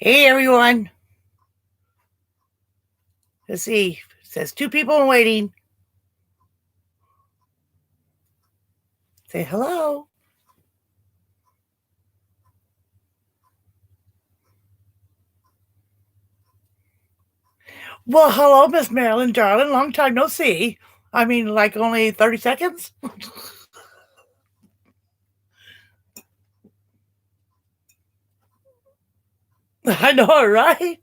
Hey everyone. Let's see. It says two people in waiting. Say hello. Well, hello, Miss Marilyn, darling. Long time no see. I mean, like only 30 seconds? I know, right?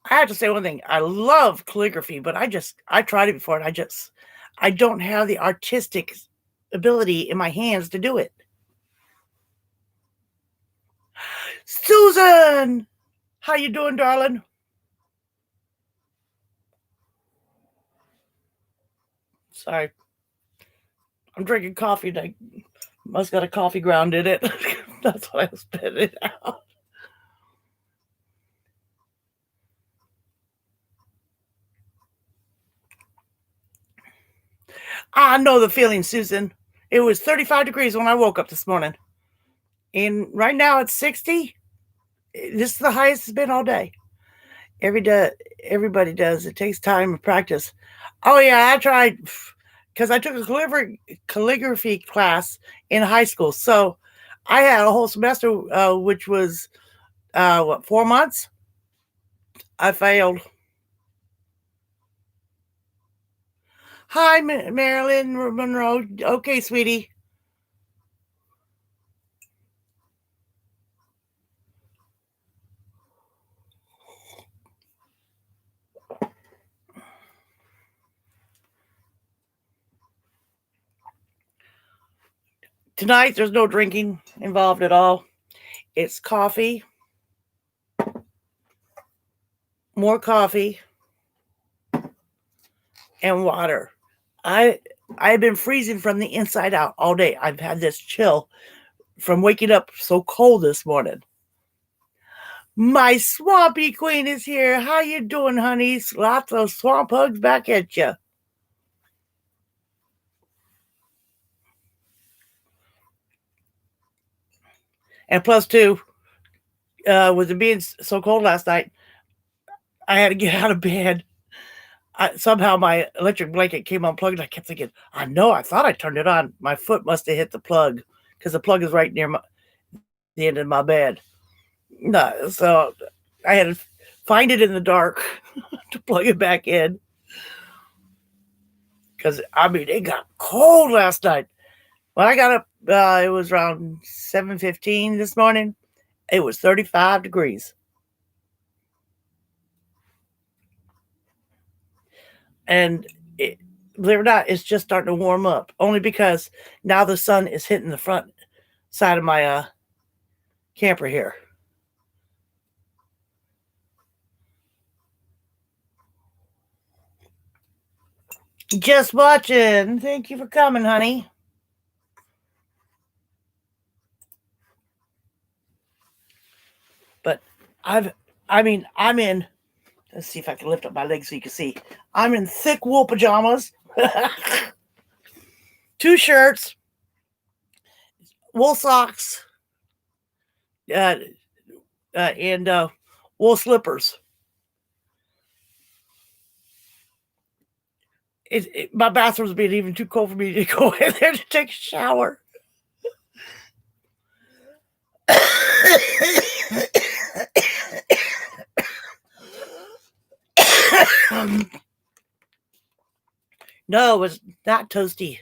I have to say one thing. I love calligraphy, but I tried it before and I don't have the artistic ability in my hands to do it. Susan! How you doing, darling? Sorry. I'm drinking coffee and I must got a coffee ground in it. That's why I was spitting it out. I know the feeling, Susan. It was 35 degrees when I woke up this morning. And right now it's 60. This is the highest it's been all day. Every day, everybody does. It takes time and practice. Oh, yeah, I tried because I took a calligraphy class in high school. So I had a whole semester, which was, 4 months? I failed. Hi, Marilyn Monroe. Okay, sweetie. Tonight, there's no drinking involved at all. It's coffee, more coffee, and water. I I've been freezing from the inside out all day. I've had this chill from waking up so cold this morning. My swampy queen is here. How you doing, honey? Lots of swamp hugs back at you. And plus two, with it being so cold last night, I had to get out of bed. Somehow my electric blanket came unplugged. I kept thinking, I thought I turned it on. My foot must have hit the plug because the plug is right near the end of my bed. No, so I had to find it in the dark to plug it back in because I mean it got cold last night. When I got up, it was around 7:15 this morning. It was 35 degrees, and believe it or not, it's just starting to warm up. Only because now the sun is hitting the front side of my camper here. Just watching. Thank you for coming, honey. But I'm in. Let's see if I can lift up my legs so you can see. I'm in thick wool pajamas, two shirts, wool socks, uh, and wool slippers. My bathroom's being even too cold for me to go in there to take a shower. No, it was not toasty.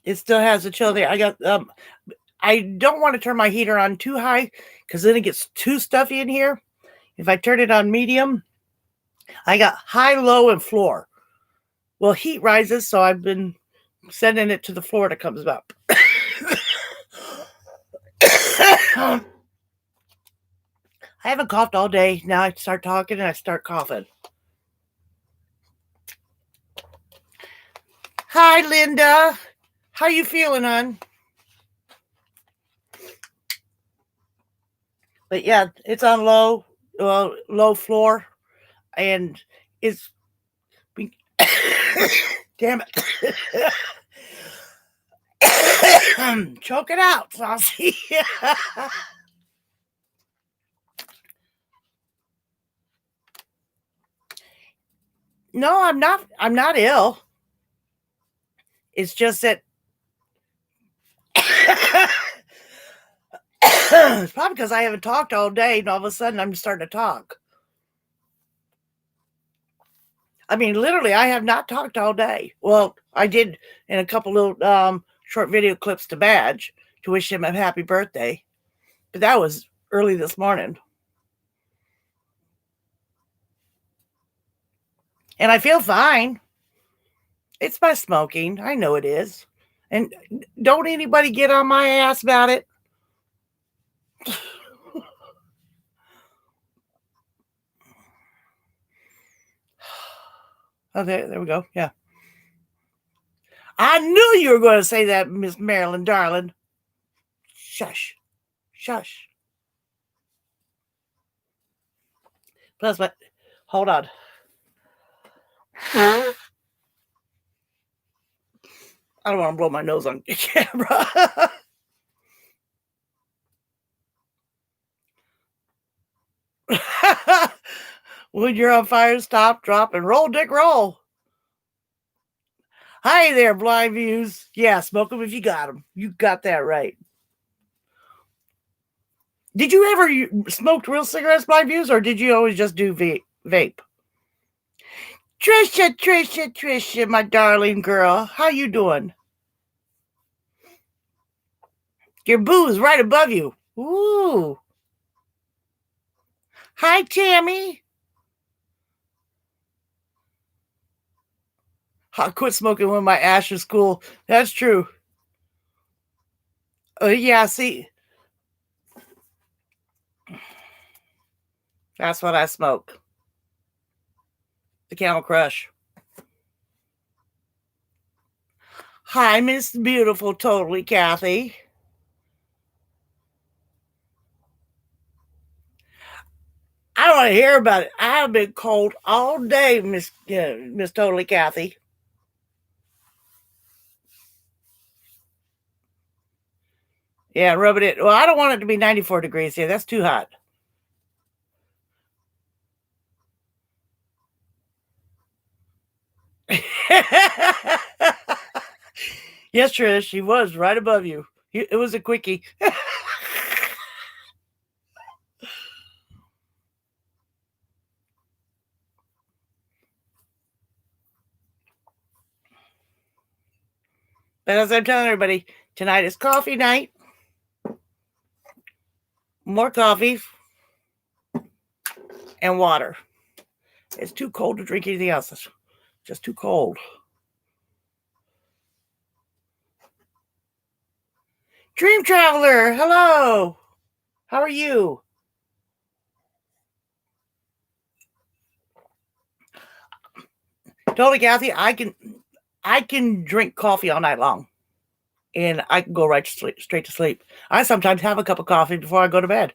It still has a chill there. I don't want to turn my heater on too high because then it gets too stuffy in here. If I turn it on medium, I got high, low, and floor. Well, heat rises, so I've been sending it to the floor that comes up. I haven't coughed all day. Now I start talking and I start coughing. Hi, Linda. How you feeling, hon? But yeah, it's on low floor, and it's damn it. Choke it out, Saucy. No, I'm not. I'm not ill. It's just that it's probably because I haven't talked all day, and all of a sudden I'm starting to talk. I mean, literally, I have not talked all day. Well, I did in a couple little short video clips to Badge to wish him a happy birthday, but that was early this morning. And I feel fine. It's my smoking. I know it is. And don't anybody get on my ass about it. Oh, there we go. Yeah. I knew you were going to say that, Miss Marilyn, darling. Shush. Shush. Plus, what? Hold on. I don't want to blow my nose on camera. When you're on fire, stop, drop, and roll, dick, roll. Hi there, blind views. Yeah, smoke them if you got them. You got that right. Did you ever smoke real cigarettes, blind views, or did you always just do vape? Trisha, my darling girl. How you doing? Your boo is right above you. Ooh. Hi, Tammy. I quit smoking when my ash is cool. That's true. Yeah, see. That's what I smoke. The Camel Crush. Hi, Miss Beautiful Totally Kathy. I don't want to hear about it. I've been cold all day, Miss Totally Kathy. Yeah, rub it in. Well, I don't want it to be 94 degrees here. That's too hot. Yes, Trish, she was right above you. It was a quickie. But as I'm telling everybody, tonight is coffee night. More coffee and water. It's too cold to drink anything else. It's just too cold. Dream Traveler, hello. How are you? Totally, Kathy. I can drink coffee all night long, and I can go right to sleep, straight to sleep. I sometimes have a cup of coffee before I go to bed.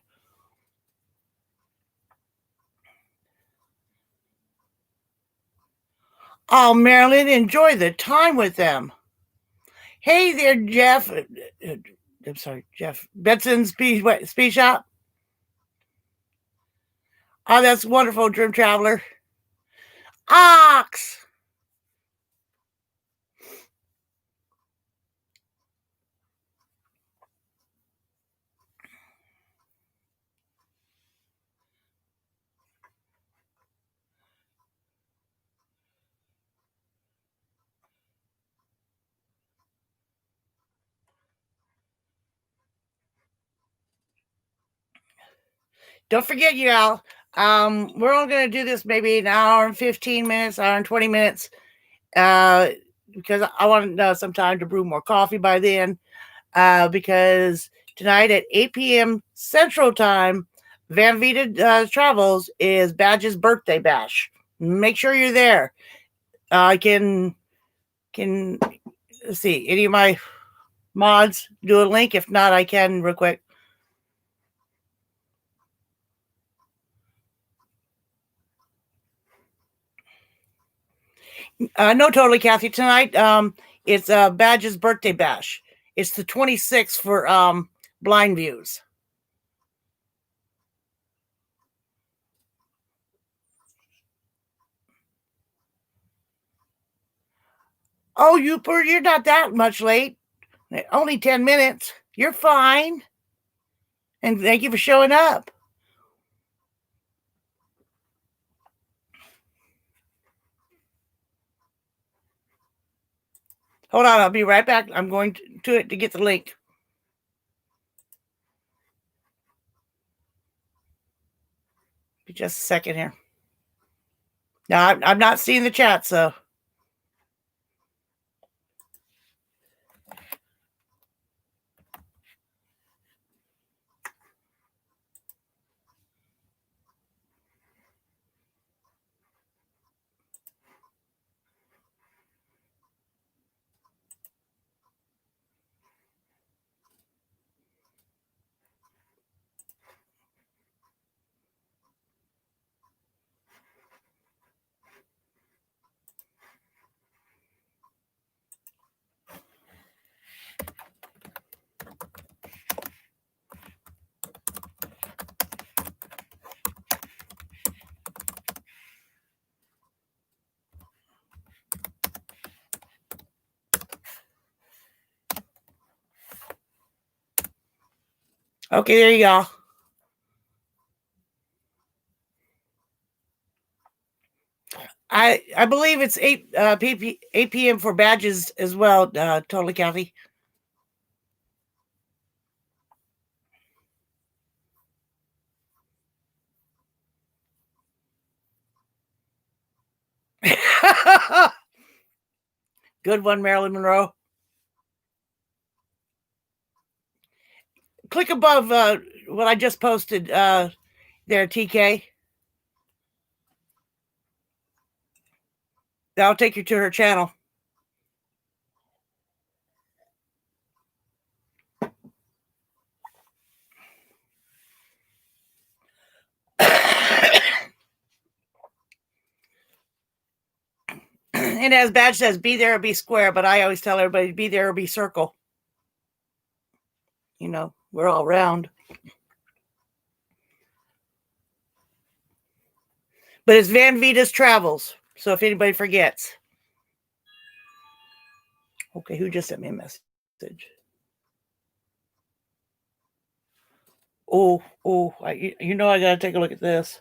Oh, Marilyn, enjoy the time with them. Hey there, Jeff. I'm sorry, Jeff Benson's Speed Shop. Oh, that's wonderful, Dream Traveler. Ox. Don't forget, y'all. We're only going to do this maybe an hour and 15 minutes, hour and 20 minutes, because I want some time to brew more coffee by then. Because tonight at 8 p.m. Central Time, Van Vita Travels is Badge's birthday bash. Make sure you're there. I can let's see, any of my mods do a link. If not, I can real quick. No, totally, Kathy. Tonight, it's Badge's birthday bash. It's the 26th for blind views. Oh, you're not that much late. Only 10 minutes. You're fine. And thank you for showing up. Hold on, I'll be right back. I'm going to it to get the link. Just a second here. Now, I'm not seeing the chat, so. Okay, there you go. I believe it's 8 p.m. for Badges as well, totally, Kathy. Good one, Marilyn Monroe. Click above what I just posted there, TK. That'll take you to her channel. And as Badge says, be there or be square, but I always tell everybody, be there or be circle. You know, we're all round. But it's Van Vita's Travels. So if anybody forgets. Okay, who just sent me a message? Oh, you know I got to take a look at this.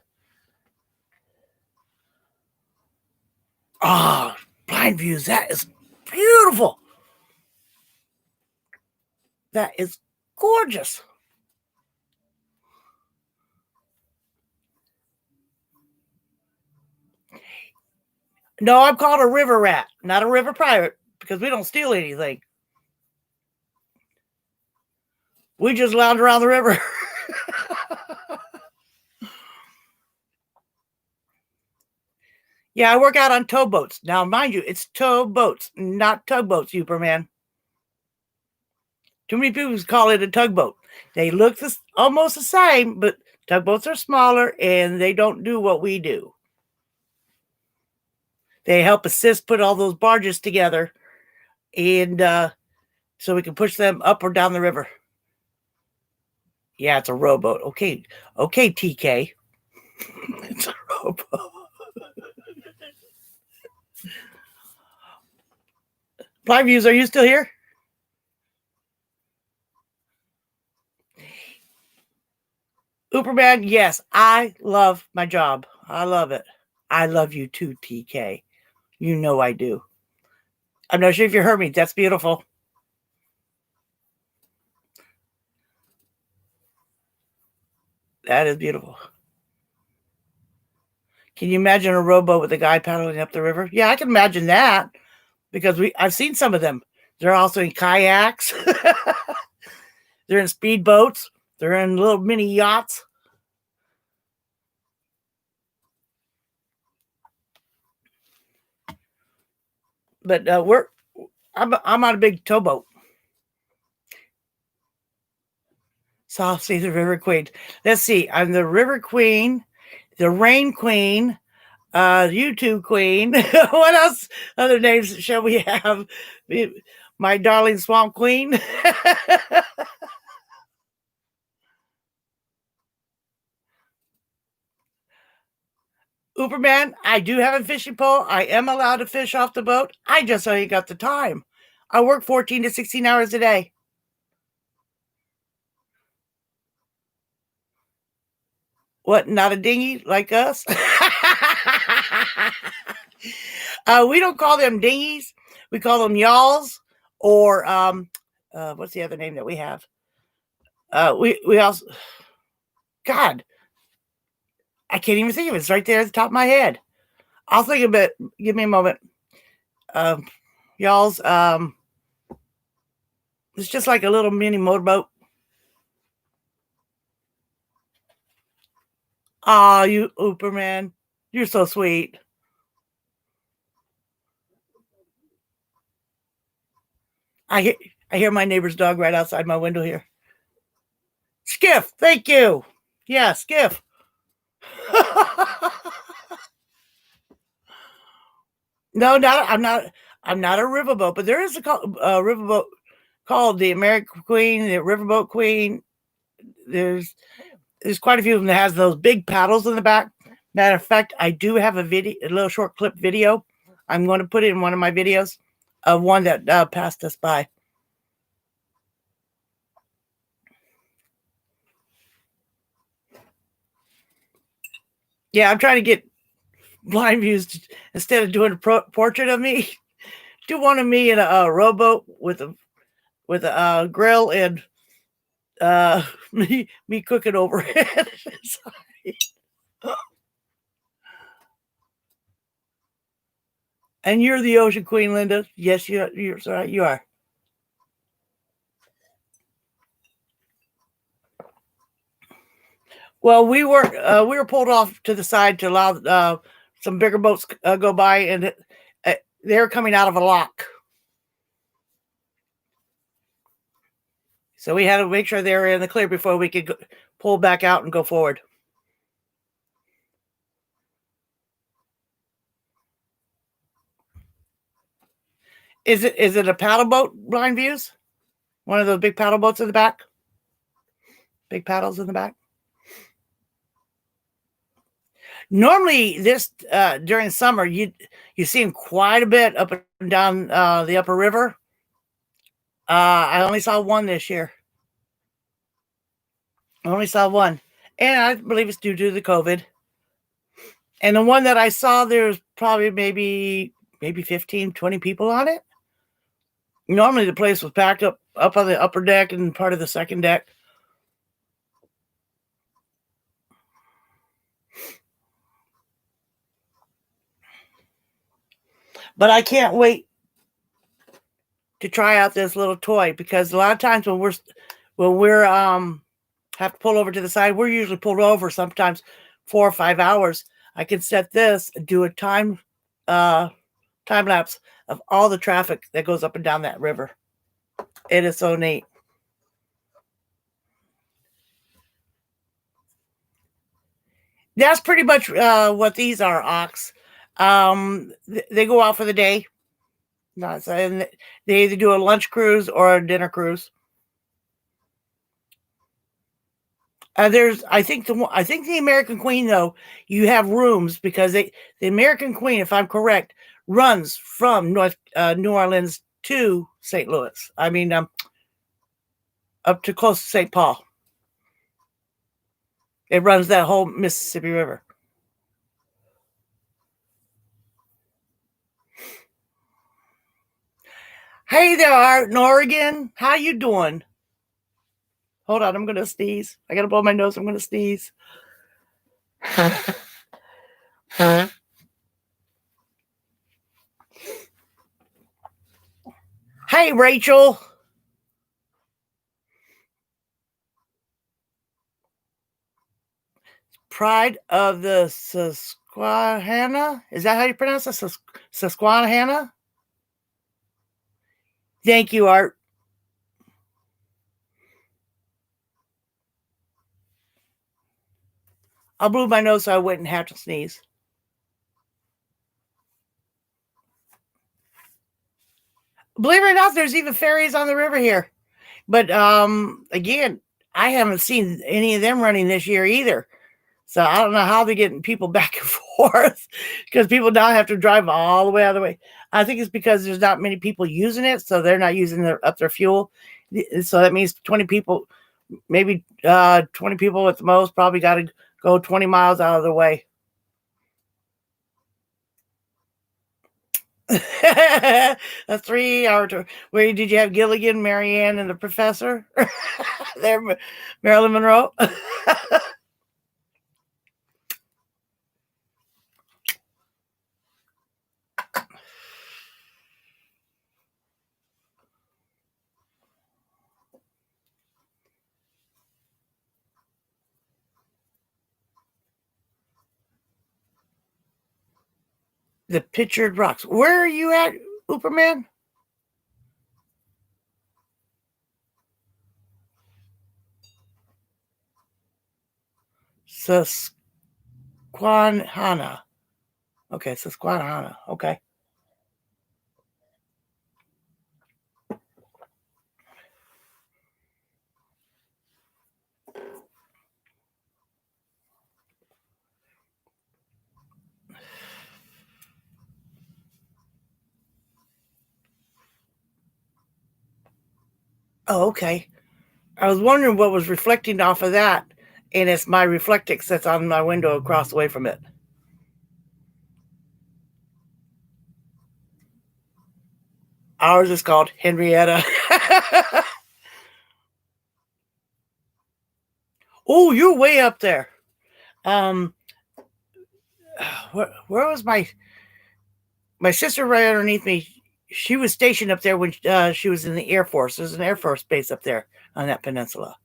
Ah, blind views. That is beautiful. That is gorgeous. No, I'm called a river rat, not a river pirate, because we don't steal anything. We just lounge around the river. Yeah, I work out on towboats. Now, mind you, it's towboats, not tugboats, Superman. Too many people call it a tugboat. They look almost the same, but tugboats are smaller and they don't do what we do. They help assist put all those barges together, and so we can push them up or down the river. Yeah, it's a rowboat. Okay, TK. It's a rowboat. Blind Views, are you still here? Uberman, yes, I love my job. I love it. I love you too, TK. You know I do. I'm not sure if you heard me. That's beautiful. That is beautiful. Can you imagine a rowboat with a guy paddling up the river? Yeah, I can imagine that because I've seen some of them. They're also in kayaks. They're in speedboats. They're in little mini yachts. But I'm on a big towboat. So I'll see the River Queen. Let's see. I'm the River Queen, the Rain Queen, YouTube queen. What else? Other names shall we have? My darling swamp queen. Uberman, I do have a fishing pole. I am allowed to fish off the boat. I just ain't got the time. I work 14 to 16 hours a day. What, not a dinghy like us? We don't call them dinghies. We call them yawls, or what's the other name that we have? We also, God, I can't even think of it. It's right there at the top of my head. I'll think of it. Give me a moment. Um, Y'all's it's just like a little mini motorboat. Ah, you Uberman, you're so sweet. I hear I hear my neighbor's dog right outside my window here. Skiff, thank you. Yeah, skiff. No, not I'm not. I'm not a riverboat, but there is a riverboat called the American Queen, the Riverboat Queen. There's there's quite a few of them that has those big paddles in the back. Matter of fact, I do have a little short clip video. I'm going to put it in one of my videos of one that passed us by. Yeah, I'm trying to get blind views instead of doing a portrait of me. Do one of me in a rowboat with a grill and me cooking over it. And you're the ocean queen, Linda. Yes, you're right. You are. Well, we were pulled off to the side to allow some bigger boats go by, and they're coming out of a lock. So we had to make sure they were in the clear before we could pull back out and go forward. Is it a paddle boat, blind views? One of those big paddle boats in the back? Big paddles in the back? Normally, this during summer, you see them quite a bit up and down the upper river. I only saw one this year. I only saw one, and I believe it's due to the COVID. And the one that I saw, there's probably maybe 15, 20 people on it. Normally, the place was packed up on the upper deck and part of the second deck. But I can't wait to try out this little toy, because a lot of times when we're have to pull over to the side, we're usually pulled over sometimes 4 or 5 hours. I can set this and do a time lapse of all the traffic that goes up and down that river. It is so neat. That's pretty much what these are, Ox. They go out for the day. Not saying they either do a lunch cruise or a dinner cruise. I think the American Queen, though, you have rooms, because the American Queen, if I'm correct, runs from New Orleans to St. Louis. I mean, up to close to St. Paul. It runs that whole Mississippi River. Hey there, Art in Oregon. How you doing? Hold on, I'm gonna sneeze. I gotta blow my nose. I'm gonna sneeze. Hey, Rachel. Pride of the Susquehanna. Is that how you pronounce it? Susquehanna? Thank you, Art. I blew my nose so I wouldn't have to sneeze. Believe it or not, there's even ferries on the river here. But again, I haven't seen any of them running this year either. So I don't know how they're getting people back and forth because people now have to drive all the way out of the way. I think it's because there's not many people using it, so they're not using up their fuel. So that means 20 people, maybe 20 people at the most, probably got to go 20 miles out of the way. A 3 hour tour. Where did you have Gilligan, Marianne, and the professor? There, Marilyn Monroe. The pictured rocks. Where are you at, Uberman? Susquehanna. Okay, Susquehanna. Okay. Oh, okay. I was wondering what was reflecting off of that, and it's my Reflectix that's on my window across the way from it. Ours is called Henrietta. Oh, you're way up there. Um, where was my sister right underneath me? She was stationed up there when she was in the Air Force. There's an Air Force base up there on that peninsula.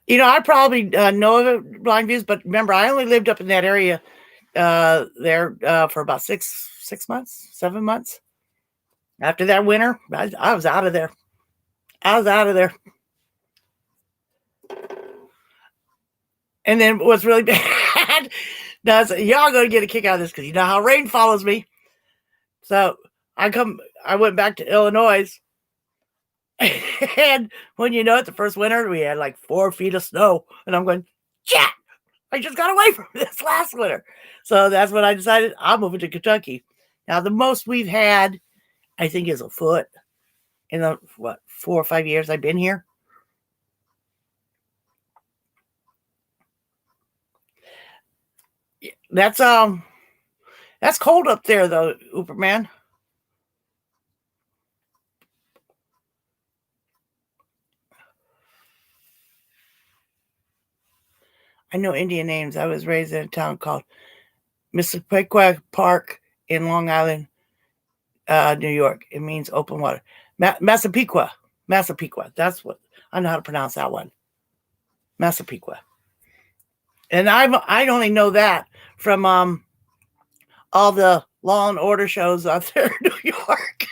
I probably know of it, Blind Views, but remember, I only lived up in that area there for about 6 months, 7 months. After that winter, I was out of there. I was out of there. And then what's really bad, y'all going to get a kick out of this because you know how rain follows me. So I went back to Illinois. And when you know it, the first winter, we had like 4 feet of snow. And I'm going, yeah, I just got away from this last winter. So that's when I decided I'm moving to Kentucky. Now, the most we've had, I think, is a foot in the, 4 or 5 years I've been here. That's cold up there, though, Uberman. I know Indian names. I was raised in a town called Mississippi Park in Long Island, New York. It means open water. Massapequa. Massapequa. That's what I know how to pronounce that one. Massapequa. And I only know that from all the Law and Order shows out there in New York.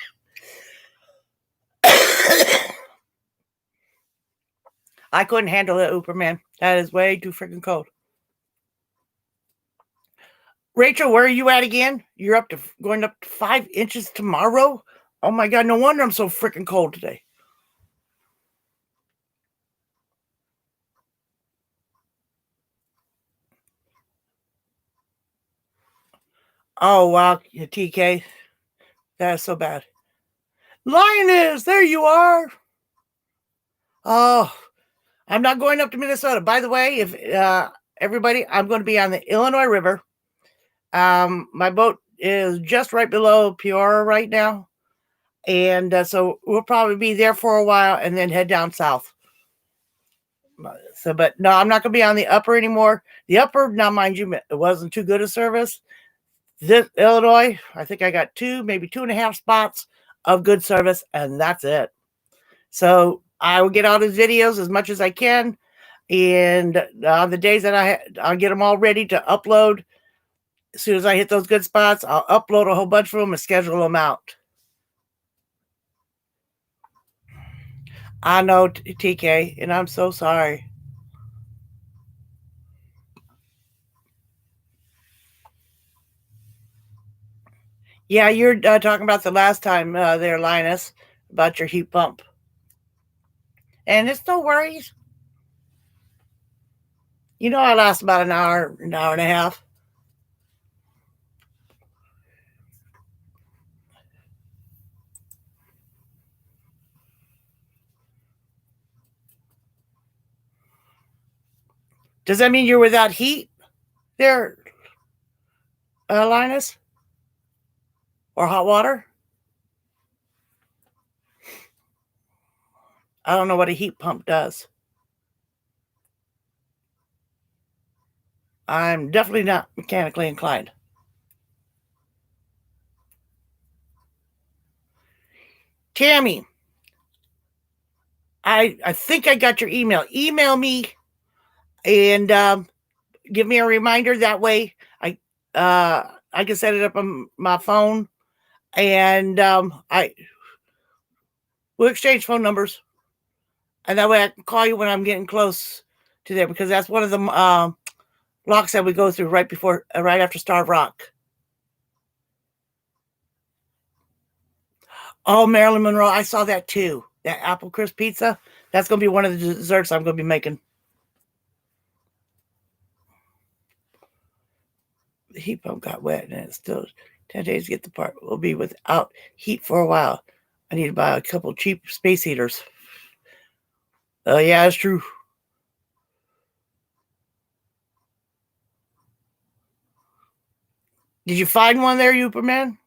I couldn't handle it, Uberman. That is way too freaking cold. Rachel, where are you at again? You're going up to 5 inches tomorrow? Oh my God, no wonder I'm so freaking cold today. Oh wow, TK. That is so bad. Lioness, there you are. Oh, I'm not going up to Minnesota. By the way, if everybody, I'm going to be on the Illinois River. My boat is just right below Peoria right now. And so we'll probably be there for a while and then head down south. So, but no, I'm not going to be on the upper anymore. The upper, now mind you, it wasn't too good a service. This Illinois, I think I got 2, maybe 2.5 spots of good service, and that's it. So I will get all these videos as much as I can, and on the days that I'll get them all ready to upload. As soon as I hit those good spots, I'll upload a whole bunch of them and schedule them out. I know, TK, and I'm so sorry. Yeah, you're talking about the last time there, Linus, about your heat pump. And it's no worries. You know, I last about an hour and a half. Does that mean you're without heat there, Linus? Or hot water? I don't know what a heat pump does. I'm definitely not mechanically inclined. Tammy, I think I got your email. Email me and give me a reminder. That way, I can set it up on my phone, and I we'll exchange phone numbers, and that way I can call you when I'm getting close to there because that's one of the locks that we go through right before, right after Starved Rock. Oh, Marilyn Monroe, I saw that too. That apple crisp pizza. That's going to be one of the desserts I'm going to be making. The heat pump got wet and it's still 10 days to get the part. We'll be without heat for a while. I need to buy a couple cheap space heaters. Oh, yeah, that's true. Did you find one there, Uperman?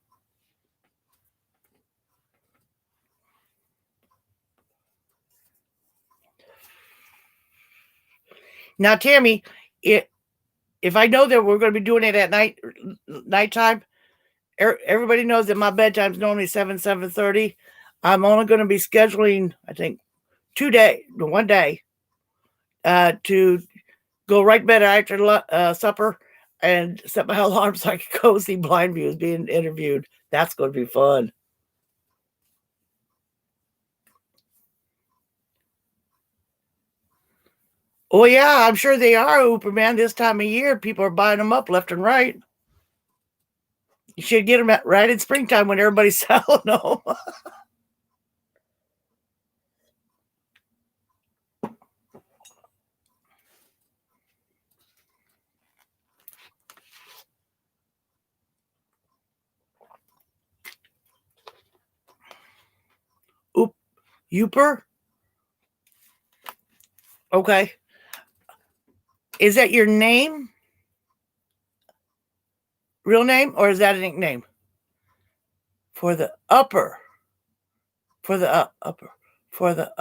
Now, Tammy, if I know that we're going to be doing it at nighttime, everybody knows that my bedtime's normally 7:30. I'm only going to be scheduling, I think, one day, to go right to bed after supper and set my alarm so I can go see Blind Views being interviewed. That's going to be fun. Oh yeah, I'm sure they are, Uberman. This time of year, people are buying them up left and right. You should get them right in springtime when everybody's selling them. Oop, Uper. Okay, is that your name, real name, or is that a nickname? For the upper, for the upper, for the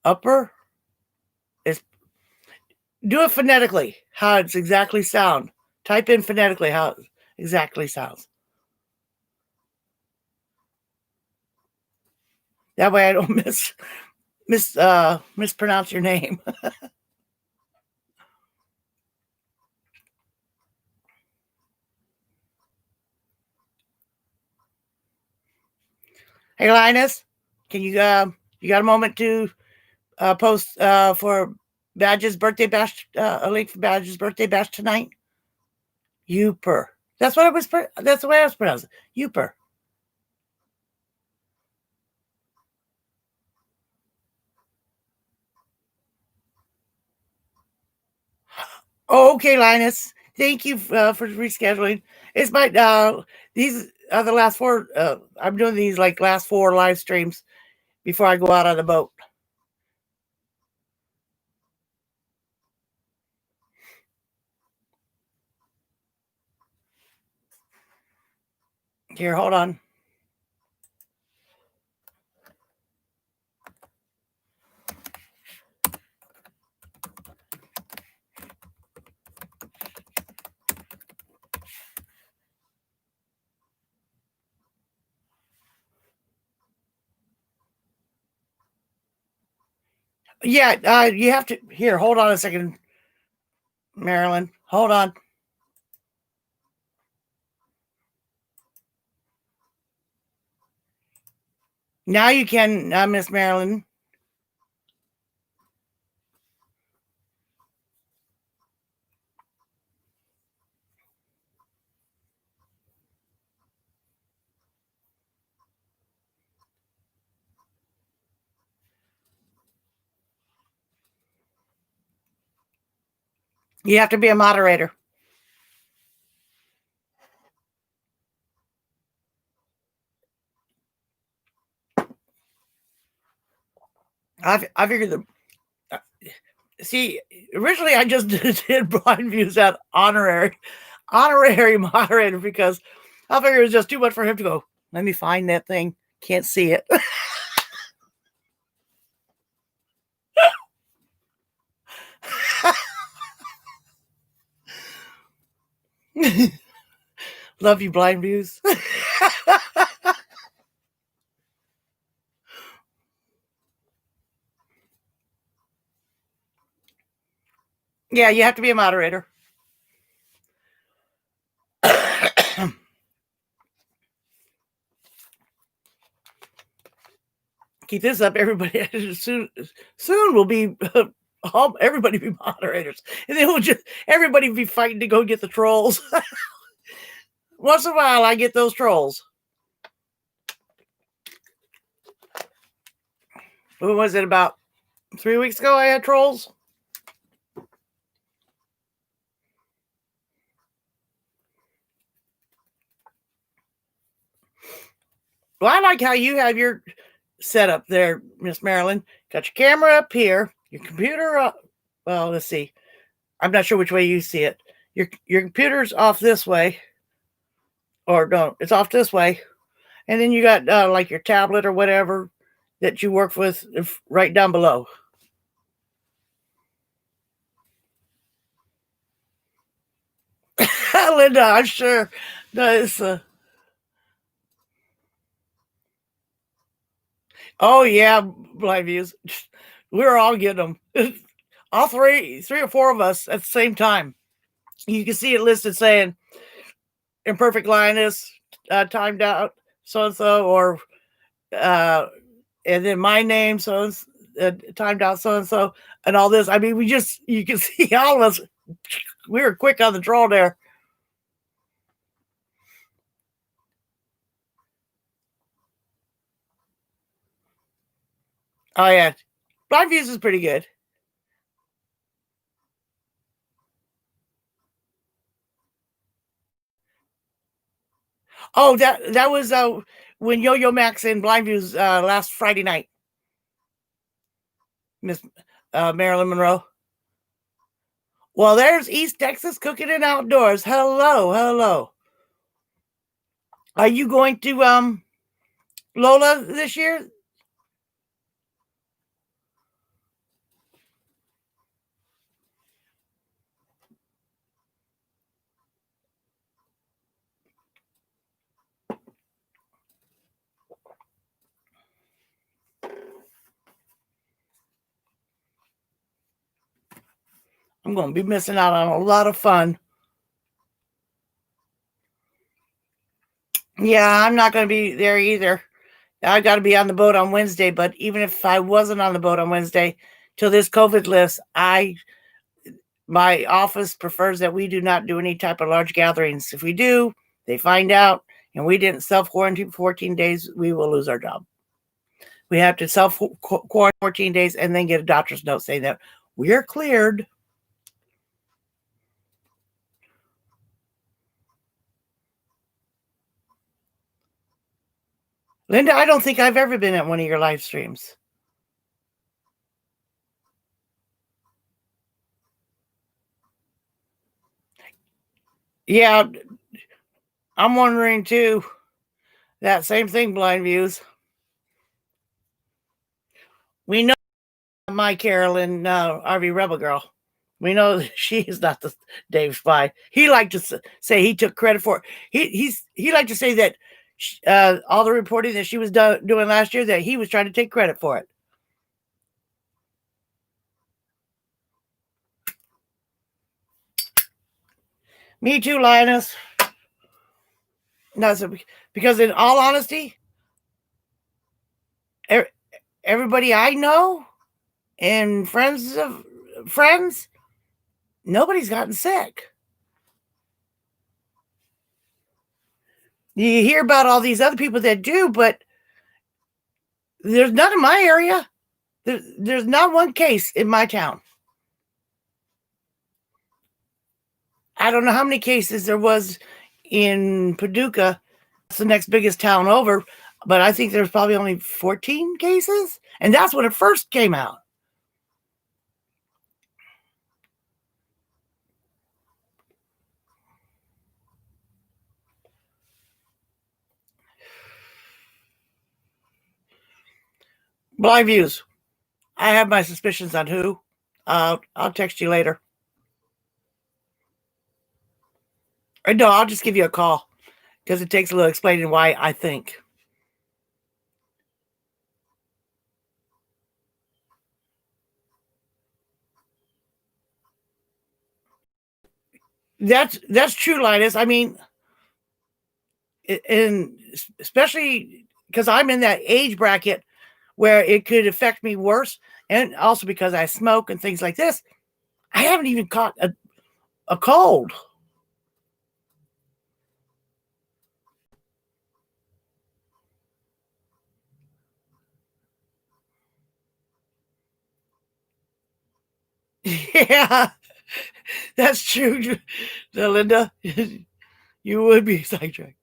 upper is, do it phonetically, how it's exactly sound. Type in phonetically how it exactly sounds. That way I don't mispronounce your name. Hey Linus, can you got a moment to post for Badge's birthday bash, a link for Badge's birthday bash tonight? Uper. That's what I was. That's the way I was pronouncing. Uper. Oh, okay, Linus. Thank you for rescheduling. It's my these are the last four. I'm doing these like last four live streams before I go out on the boat. Here, hold on. Yeah, you have to. Here, hold on a second, Marilyn. Hold on. Now you can, Miss Marilyn. You have to be a moderator. I figured the see, originally I just did blind views at honorary moderator because I figured it was just too much for him to go, let me find that thing. Can't see it. Love you, blind views. Yeah, you have to be a moderator. Keep this up, everybody. Soon will be everybody be moderators, and then we'll just everybody be fighting to go get the trolls. Once in a while, I get those trolls. What was it, about 3 weeks ago? I had trolls. Well, I like how you have your setup there, Miss Marilyn. Got your camera up here, your computer up. Well, let's see. I'm not sure which way you see it. Your computer's off this way, or no, it's off this way, and then you got like your tablet or whatever that you work with right down below. Linda, I'm sure. That's oh yeah, blind views. We're all getting them. All three or four of us at the same time. You can see it listed saying imperfect lioness, timed out so and so, or and then my name so timed out so and so, and all this. I mean, you can see all of us. We were quick on the draw there. Oh yeah, blind views is pretty good. Oh, that was when Yo-Yo Max and Blind Views last Friday night, Miss Marilyn Monroe. Well, there's East Texas cooking and outdoors. Hello, hello. Are you going to Lola this year? I'm going to be missing out on a lot of fun. Yeah, I'm not going to be there either. I got to be on the boat on Wednesday, but even if I wasn't on the boat on Wednesday, till this COVID list, my office prefers that we do not do any type of large gatherings. If we do, they find out, and we didn't self-quarantine for 14 days, we will lose our job. We have to self-quarantine 14 days and then get a doctor's note saying that we're cleared. Linda, I don't think I've ever been at one of your live streams. Yeah, I'm wondering too. That same thing, blind views. We know my Carolyn RV Rebel Girl. We know she is not the Dave Spy. He liked to say he took credit for it. He liked to say that all the reporting that she was doing last year, that he was trying to take credit for it. Me too, Lioness. No, so, because in all honesty, everybody I know and friends of friends, nobody's gotten sick. You hear about all these other people that do, but there's none in my area. There's not one case in my town. I don't know how many cases there was in Paducah. It's the next biggest town over, but I think there's probably only 14 cases, and that's when it first came out. Blind views. I have my suspicions on who. I'll text you later. Or no, I'll just give you a call because it takes a little explaining why I think. That's true, Linus. I mean, and especially because I'm in that age bracket where it could affect me worse, and also because I smoke and things like this, I haven't even caught a cold. Yeah, that's true, Linda. You would be sidetracked.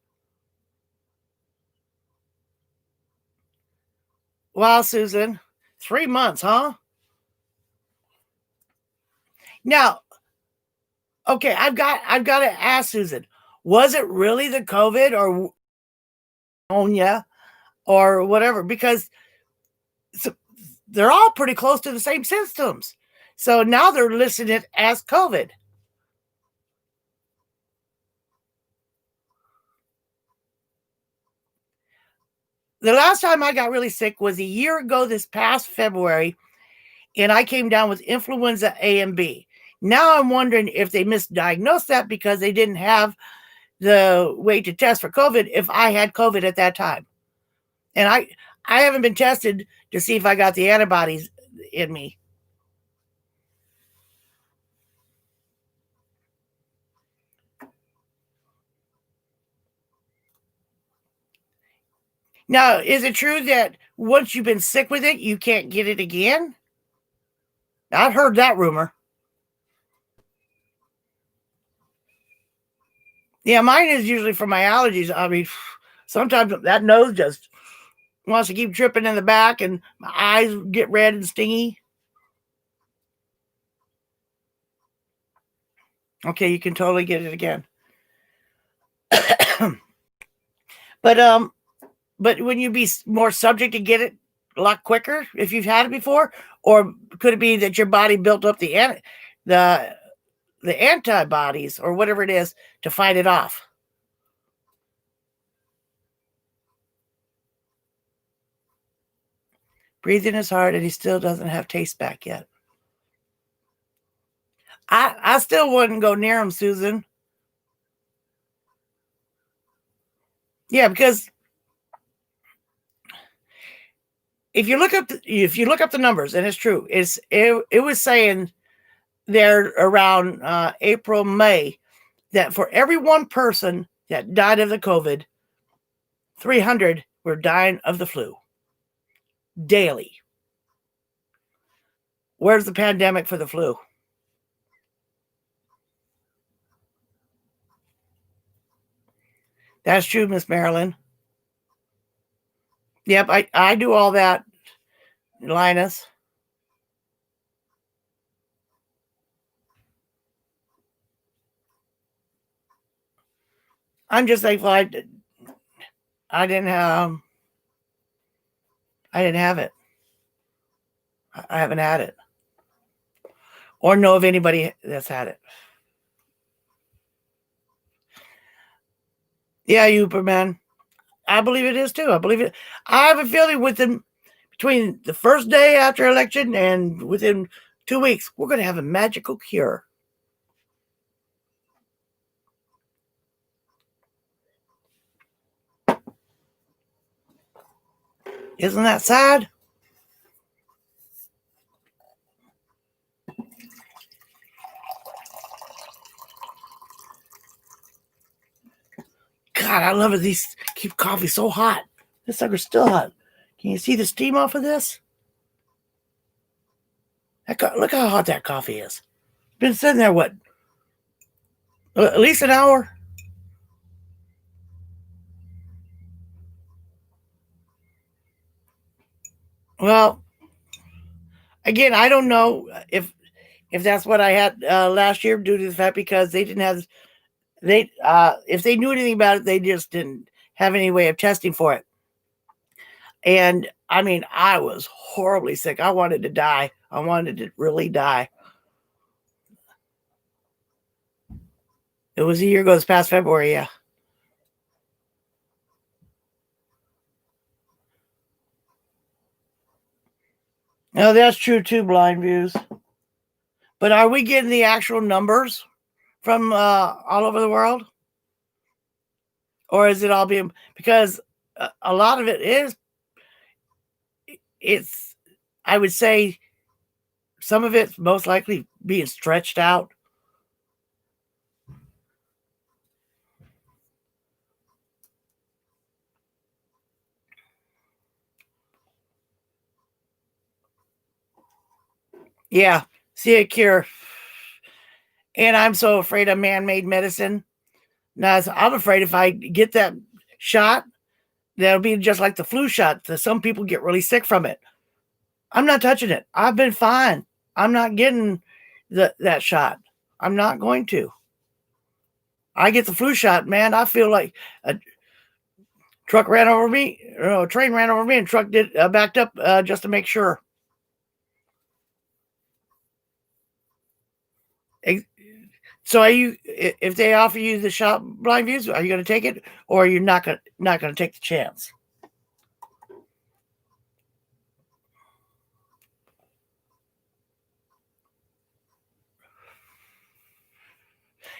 Wow, Susan, 3 months, huh? Now, okay, I've got to ask Susan, was it really the COVID or pneumonia or whatever? Because they're all pretty close to the same symptoms. So now they're listing it as COVID. The last time I got really sick was a year ago this past February, and I came down with influenza A and B. Now I'm wondering if they misdiagnosed that because they didn't have the way to test for COVID if I had COVID at that time. And I haven't been tested to see if I got the antibodies in me. Now, is it true that once you've been sick with it, you can't get it again? I've heard that rumor. Yeah, mine is usually from my allergies. I mean, sometimes that nose just wants to keep dripping in the back and my eyes get red and stingy. Okay, you can totally get it again. but but wouldn't you be more subject to get it a lot quicker if you've had it before? Or could it be that your body built up the the antibodies or whatever it is to fight it off? Breathing is hard and he still doesn't have taste back yet. I still wouldn't go near him, Susan. Yeah, because if you look up the numbers, and it's true, it was saying there around April, May, that for every one person that died of the COVID, 300 were dying of the flu daily. Where's the pandemic for the flu? That's true, Miss Marilyn. Yep, I do all that, Linus. I'm just thankful I didn't have I didn't have it. I haven't had it or know of anybody that's had it. Yeah, Uberman. I believe it is too. I believe it. I have a feeling within between the first day after election and within 2 weeks, we're going to have a magical cure. Isn't that sad? God, I love it. These keep coffee so hot. This sucker's still hot. Can you see the steam off of this? Look how hot that coffee is. Been sitting there, what, At least an hour. Well, again, I don't know if that's what I had last year due to the fact because they didn't have they if they knew anything about it, they just didn't have any way of testing for it. And I mean, I was horribly sick. I wanted to die. I wanted to really die. It was a year ago this past February, yeah. No, that's true too, blind views. But are we getting the actual numbers from all over the world? Or is it all being because a lot of it is it's I would say some of it's most likely being stretched out. Yeah, see a cure. And I'm so afraid of man-made medicine. Now I'm afraid if I get that shot, that'll be just like the flu shot. Some people get really sick from it. I'm not touching it. I've been fine. I'm not getting that shot. I'm not going to. I get the flu shot, man. I feel like a truck ran over me, a train ran over me, and truck did backed up just to make sure. So, are you? If they offer you the shot, blind views, are you going to take it, or are you not going to take the chance?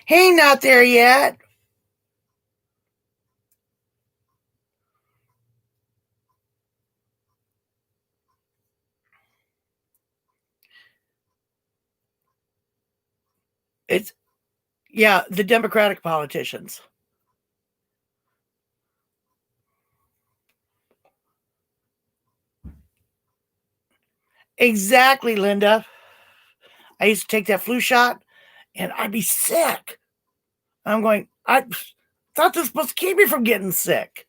He ain't not there yet. It's yeah, the Democratic politicians. Exactly, Linda. I used to take that flu shot, and I'd be sick. I'm going. I thought this was supposed to keep me from getting sick.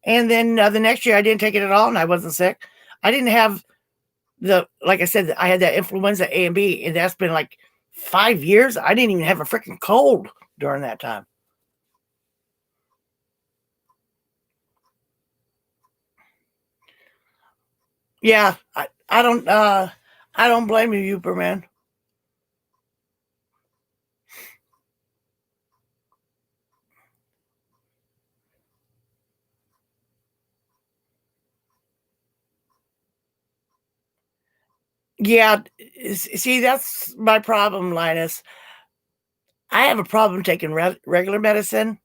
And then the next year, I didn't take it at all, and I wasn't sick. I didn't have like I said, I had that influenza A and B, and that's been like 5 years. I didn't even have a freaking cold during that time. Yeah, I don't blame you, Superman. Yeah, see, that's my problem, Linus. I have a problem taking regular medicine,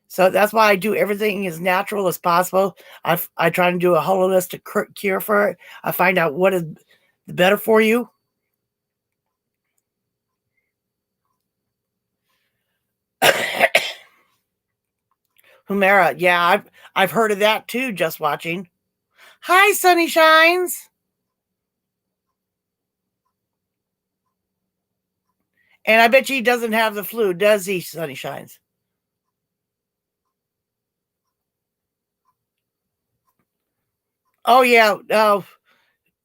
so that's why I do everything as natural as possible. I try to do a holistic cure for it. I find out what is better for you. Humera, yeah, I've heard of that too. Just watching. Hi, Sunny Shines, and I bet he doesn't have the flu, does he, Sunny Shines? Oh yeah,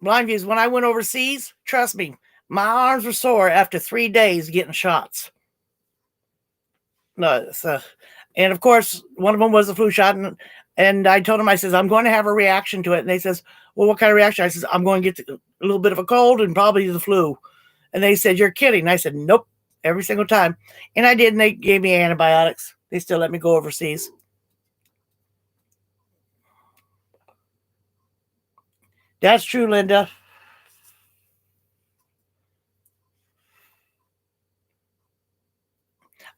blind views. When I went overseas, trust me, my arms were sore after 3 days getting shots. No, so, and of course, one of them was the flu shot, and I told him, I says, I'm going to have a reaction to it, and they says, well, what kind of reaction? I says, I'm going to get a little bit of a cold and probably the flu, and they said, you're kidding. And I said, nope, every single time, and I did, and they gave me antibiotics. They still let me go overseas. That's true, Linda.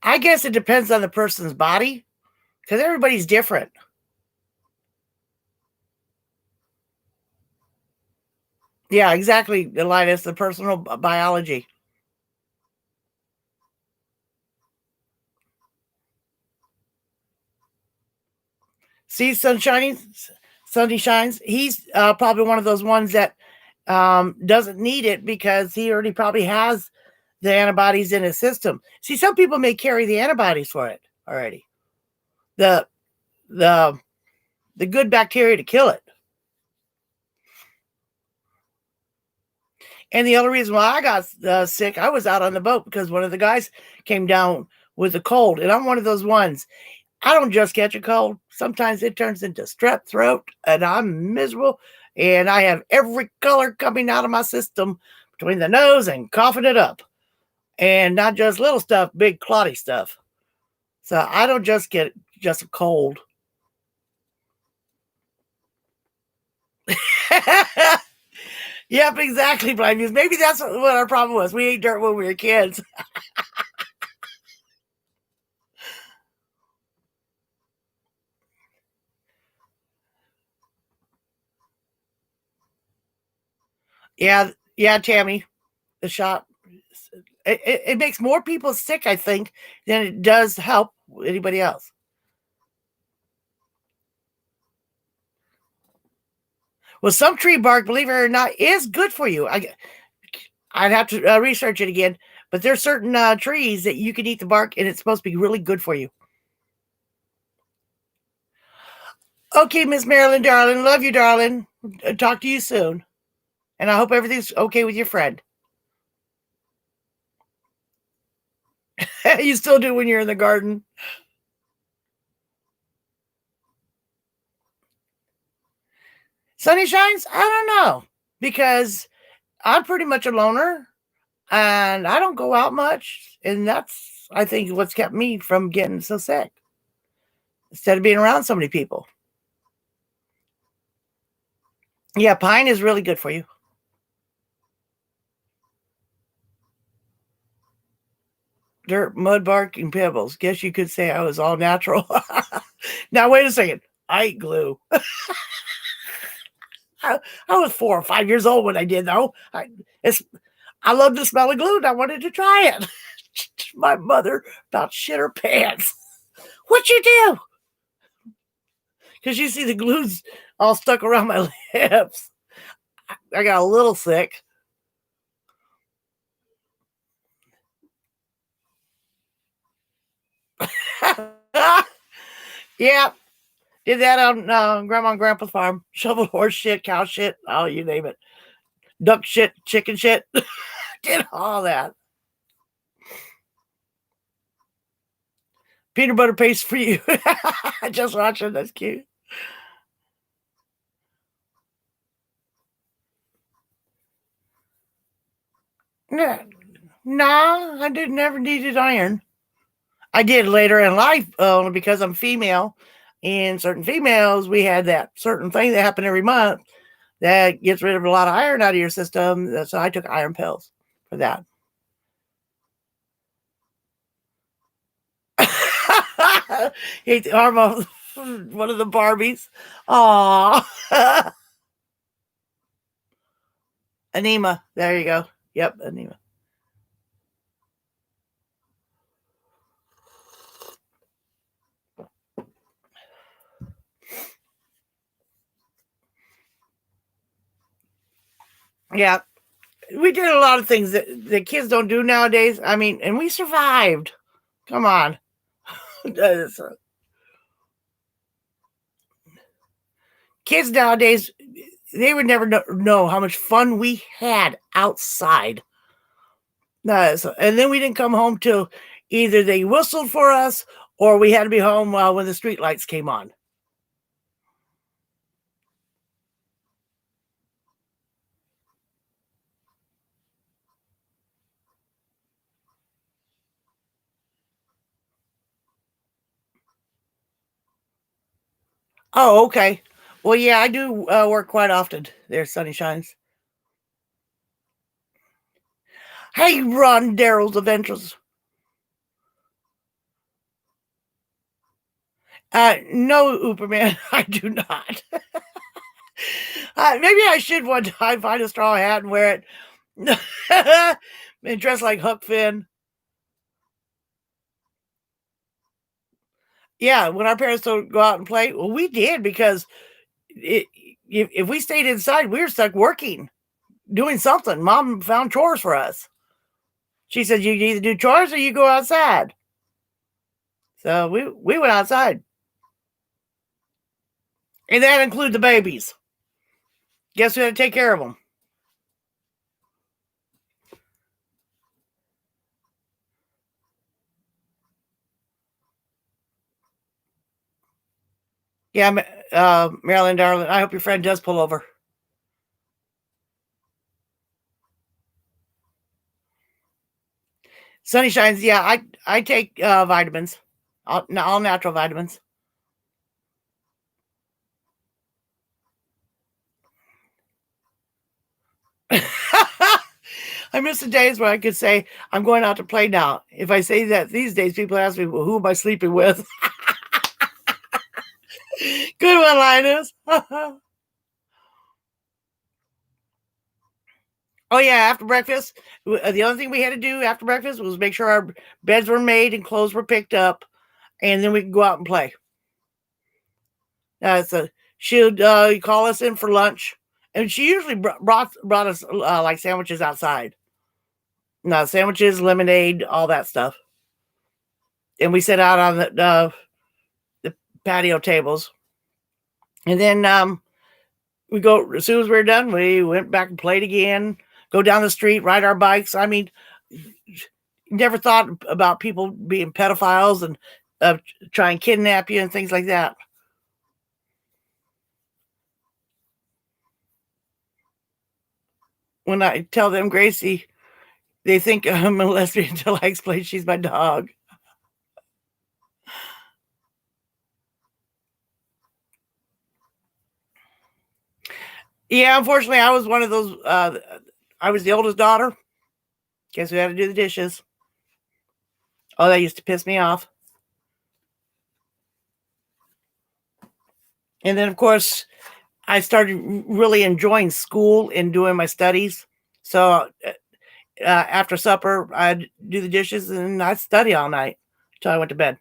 I guess it depends on the person's body because everybody's different. Yeah, exactly, Linus, the personal biology. See, Sunny Shines. He's probably one of those ones that doesn't need it because he already probably has the antibodies in his system. See, some people may carry the antibodies for it already. The the the good bacteria to kill it. And the only reason why I got sick, I was out on the boat because one of the guys came down with a cold, and I'm one of those ones. I don't just catch a cold. Sometimes it turns into strep throat, and I'm miserable. And I have every color coming out of my system between the nose and coughing it up. And not just little stuff, big clotty stuff. So I don't just get just a cold. Yep, exactly, Blind Muse. Maybe that's what our problem was. We ate dirt when we were kids. Yeah, yeah, Tammy, the shot. It makes more people sick, I think, than it does help anybody else. Well, some tree bark, believe it or not, is good for you. I'd have to research it again, but there's certain trees that you can eat the bark, and it's supposed to be really good for you. Okay, Miss Marilyn, darling, love you, darling. Talk to you soon, and I hope everything's okay with your friend. You still do when you're in the garden. Sunny shines? I don't know because I'm pretty much a loner and I don't go out much. And that's, I think, what's kept me from getting so sick instead of being around so many people. Yeah, pine is really good for you. Dirt, mud, bark, and pebbles. Guess you could say I was all natural. Now, wait a second. I ate glue. I was 4 or 5 years old when I did, though. I love the smell of glue and I wanted to try it. My mother about shit her pants. What you do? Because you see the glue's all stuck around my lips. I got a little sick. Yeah, did that on Grandma and Grandpa's farm. Shoveled horse shit, cow shit, oh, you name it. Duck shit, chicken shit. Did all that. Peanut butter paste for you. Just watching, that's cute. No, I did never needed iron. I did later in life only because I'm female. And certain females, we had that certain thing that happened every month that gets rid of a lot of iron out of your system. So I took iron pills for that. Hate the arm of one of the Barbies. Aw. Anema. There you go. Yep, anema. Yeah, we did a lot of things that the kids don't do nowadays. I mean, and we survived. Come on. Kids nowadays, they would never know how much fun we had outside. And then we didn't come home till either they whistled for us or we had to be home when the street lights came on. Oh, okay. Well, yeah, I do work quite often. There's Sunny Shines. Hey, Ron Daryl's Adventures. No, Uberman, I do not. Maybe I should one time find a straw hat and wear it and dress like Huck Finn. Yeah, when our parents don't go out and play, well, we did because if we stayed inside, we were stuck working, doing something. Mom found chores for us. She said, you either do chores or you go outside. So we went outside. And that includes the babies. Guess who had to take care of them? Yeah, Marilyn, darling, I hope your friend does pull over. Sunny shines. Yeah, I take vitamins, all natural vitamins. I miss the days where I could say, I'm going out to play now. If I say that these days, people ask me, well, who am I sleeping with? Good one, Linus. Oh, yeah, after breakfast, the only thing we had to do after breakfast was make sure our beds were made and clothes were picked up, and then we could go out and play. So she'd call us in for lunch, and she usually brought us like sandwiches outside. No, sandwiches, lemonade, all that stuff. And we sit out on the patio tables. And then we go, as soon as we were done, we went back and played again, go down the street, ride our bikes. I mean, never thought about people being pedophiles and try and kidnap you and things like that. When I tell them Gracie, they think I'm a lesbian until I explain she's my dog. Yeah, unfortunately, I was one of those. I was the oldest daughter. Guess who had to do the dishes? Oh, that used to piss me off. And then, of course, I started really enjoying school and doing my studies. So after supper, I'd do the dishes and I'd study all night until I went to bed.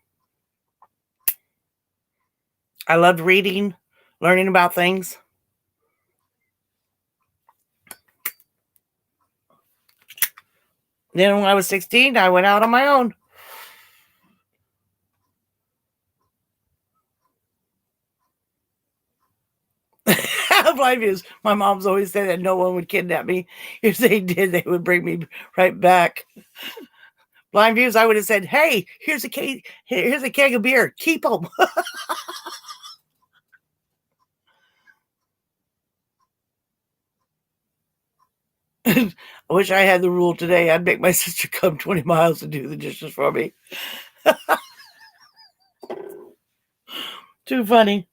I loved reading, learning about things. Then when I was 16, I went out on my own. Blind views. My mom's always said that no one would kidnap me. If they did, they would bring me right back. Blind views, I would have said, "Hey, here's a keg of beer. Keep them." I wish I had the rule today. I'd make my sister come 20 miles to do the dishes for me. Too funny.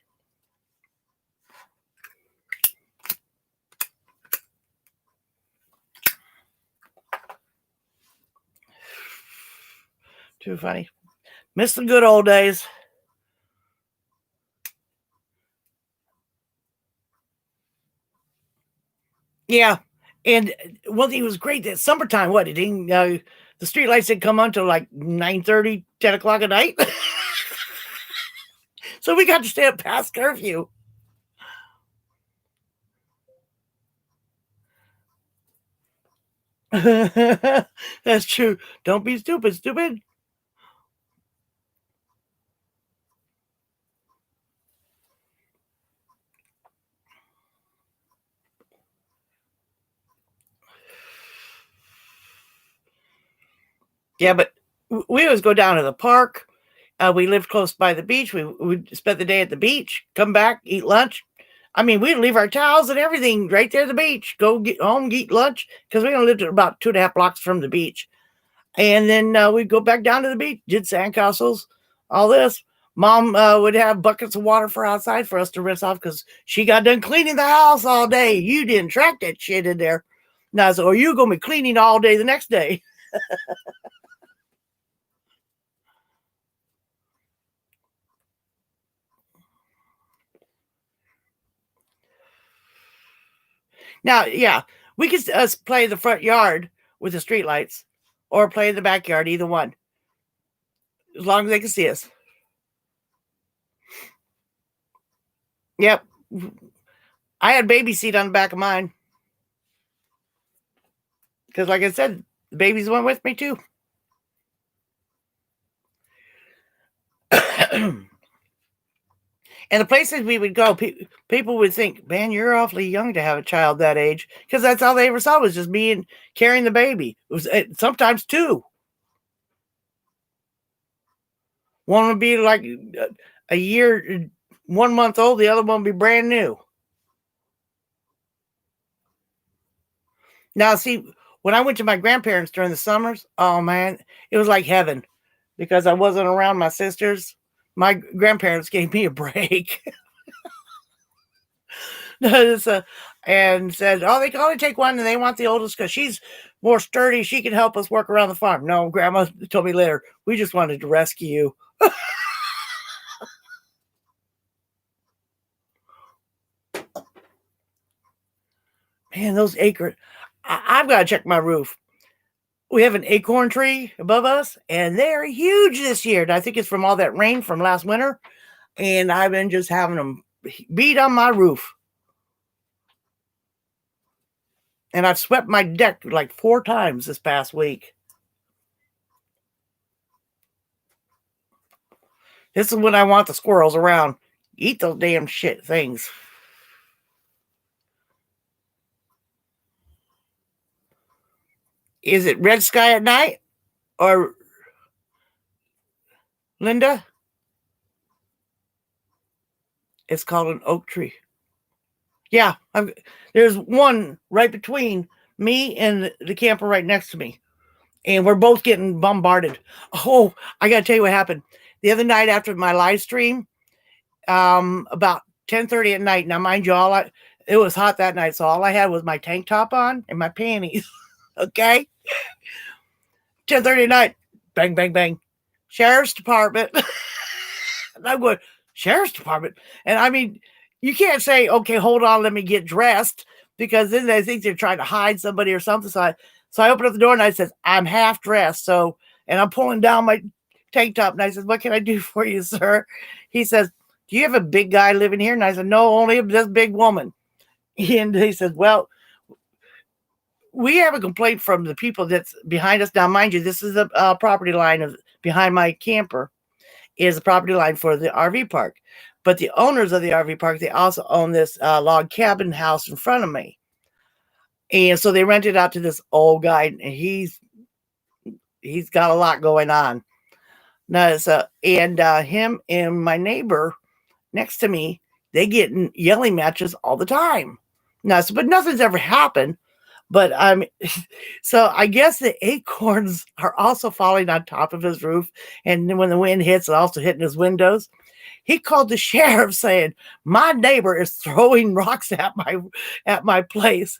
Too funny. Miss the good old days. Yeah. And one thing was great that summertime, what, it didn't, the street lights didn't come on until like 9:30, 10 o'clock at night. So we got to stay up past curfew. That's true. Don't be stupid, stupid. Yeah, but we always go down to the park. We lived close by the beach. We would spend the day at the beach, come back, eat lunch. I mean, we'd leave our towels and everything right there at the beach. Go get home, eat lunch, because we only lived about 2.5 blocks from the beach. And then we'd go back down to the beach, did sandcastles, all this. Mom would have buckets of water for outside for us to rinse off because she got done cleaning the house all day. You didn't track that shit in there. Now, so, or you going to be cleaning all day the next day. Now, yeah, we could play the front yard with the streetlights or play in the backyard, either one, as long as they can see us. Yep. I had baby seat on the back of mine because, like I said, The babies went with me too. And the places we would go, people would think, man, you're awfully young to have a child that age. Because that's all they ever saw was just me and carrying the baby. It was sometimes two. One would be like a year, 1 month old. The other one would be brand new. Now, see, when I went to my grandparents during the summers, oh man, it was like heaven because I wasn't around my sisters. My grandparents gave me a break. And said, oh, they can only take one and they want the oldest because she's more sturdy. She can help us work around the farm. No, Grandma told me later, we just wanted to rescue you. Man, those acorns. I've got to check my roof. We have an acorn tree above us, and they're huge this year. And I think it's from all that rain from last winter. And I've been just having them beat on my roof. And I've swept my deck like 4 times this past week. This is when I want the squirrels around. Eat those damn shit things. Is it red sky at night? Or Linda? It's called an oak tree. Yeah, there's one right between me and the camper right next to me. And we're both getting bombarded. Oh, I got to tell you what happened. The other night after my live stream, about 10:30 at night. Now, mind you, it was hot that night, so all I had was my tank top on and my panties. Okay? 10:30 at night. Bang, bang, bang. Sheriff's Department. And I'm going, Sheriff's Department? And I mean, you can't say, okay, hold on, let me get dressed, because then they think they're trying to hide somebody or something. So I opened up the door and I said, I'm half dressed. And I'm pulling down my tank top. And I said, what can I do for you, sir? He says, do you have a big guy living here? And I said, no, only this big woman. And he says, well, we have a complaint from the people that's behind us. Now, mind you, this is a property line of behind my camper is a property line for the RV park. But the owners of the RV park, they also own this log cabin house in front of me. And so they rented out to this old guy, and he's got a lot going on. Now, him and my neighbor next to me, they get in yelling matches all the time. Now, but nothing's ever happened. But so I guess the acorns are also falling on top of his roof. And when the wind hits, it's also hitting his windows. He called the sheriff saying, my neighbor is throwing rocks at my place.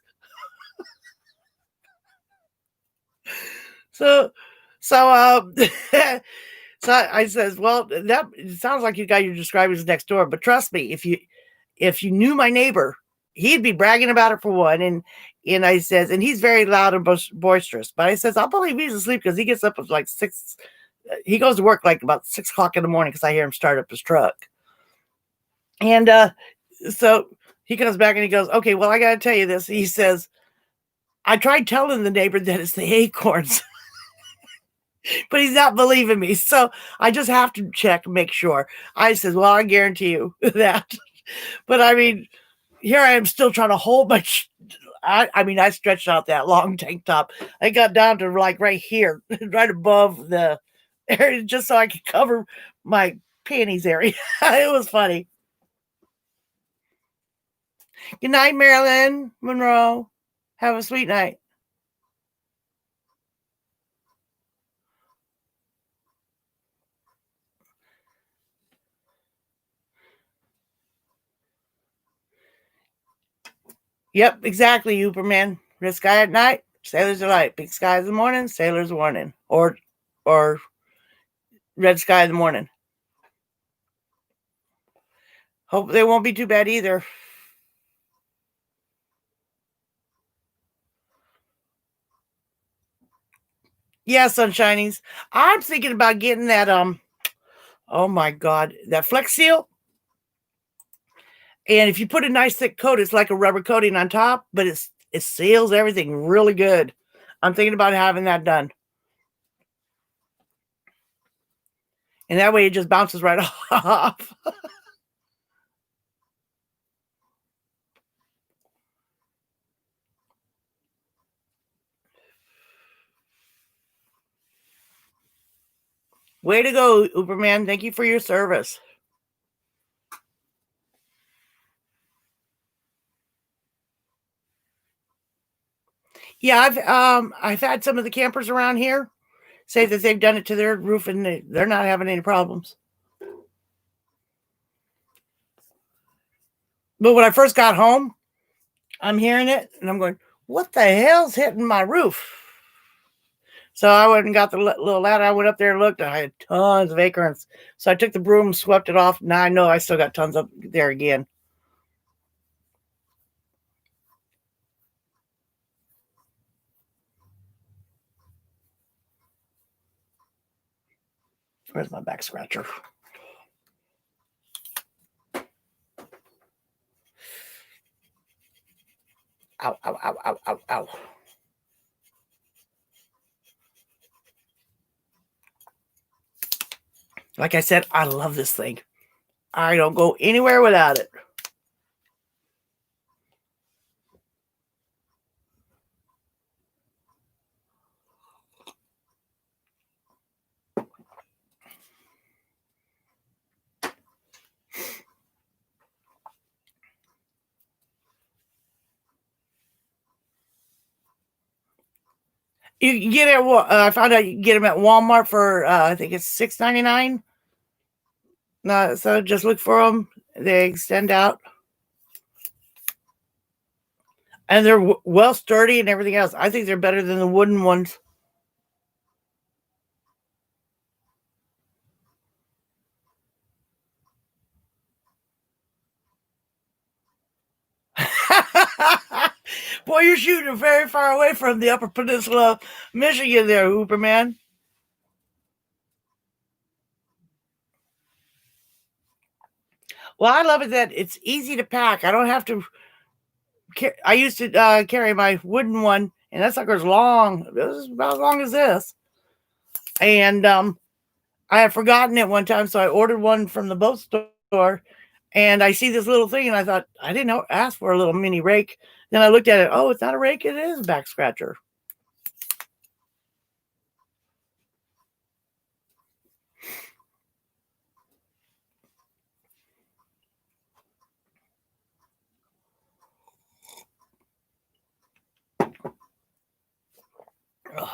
So I says, well, that it sounds like you guy you're describing is next door. But trust me, if you knew my neighbor, he'd be bragging about it for one. And I says, and he's very loud and boisterous. But I says, I'll believe he's asleep because he gets up at like 6. He goes to work like about 6 o'clock in the morning because I hear him start up his truck. And so he comes back and he goes, okay, well, I got to tell you this. He says, I tried telling the neighbor that it's the acorns, but he's not believing me. So I just have to check and make sure. I says, well, I guarantee you that. But I mean, here I am still trying to hold my I stretched out that long tank top. I got down to like right here, right above the area, just so I could cover my panties area. It was funny. Good night, Marilyn Monroe. Have a sweet night. Yep, exactly, Uberman. Red sky at night, sailors delight. Big sky in the morning, sailors warning. Or red sky in the morning. Hope they won't be too bad either. Yeah, sunshinies. I'm thinking about getting that oh my god, that Flex Seal. And if you put a nice thick coat, it's like a rubber coating on top, but it seals everything really good. I'm thinking about having that done. And that way it just bounces right off. Way to go, Uberman. Thank you for your service. Yeah, I've had some of the campers around here say that they've done it to their roof and they're not having any problems. But when I first got home, I'm hearing it and I'm going, what the hell's hitting my roof? So I went and got the little ladder. I went up there and looked. I had tons of acorns. So I took the broom, swept it off. Now I know I still got tons up there again. Where's my back scratcher? Ow, ow, ow, ow, ow, ow. Like I said, I love this thing. I don't go anywhere without it. You can get it. I found out you can get them at Walmart for I think it's $6.99. So just look for them. They extend out, and they're well sturdy and everything else. I think they're better than the wooden ones. Boy, you're shooting very far away from the Upper Peninsula of Michigan there, Hooperman. Well, I love it that it's easy to pack. I don't have to. I used to carry my wooden one, and that sucker's long. It was about as long as this. And I had forgotten it one time, so I ordered one from the boat store. And I see this little thing, and I thought, I didn't know, ask for a little mini rake. Then I looked at it. Oh, it's not a rake. It is a back scratcher. Ugh.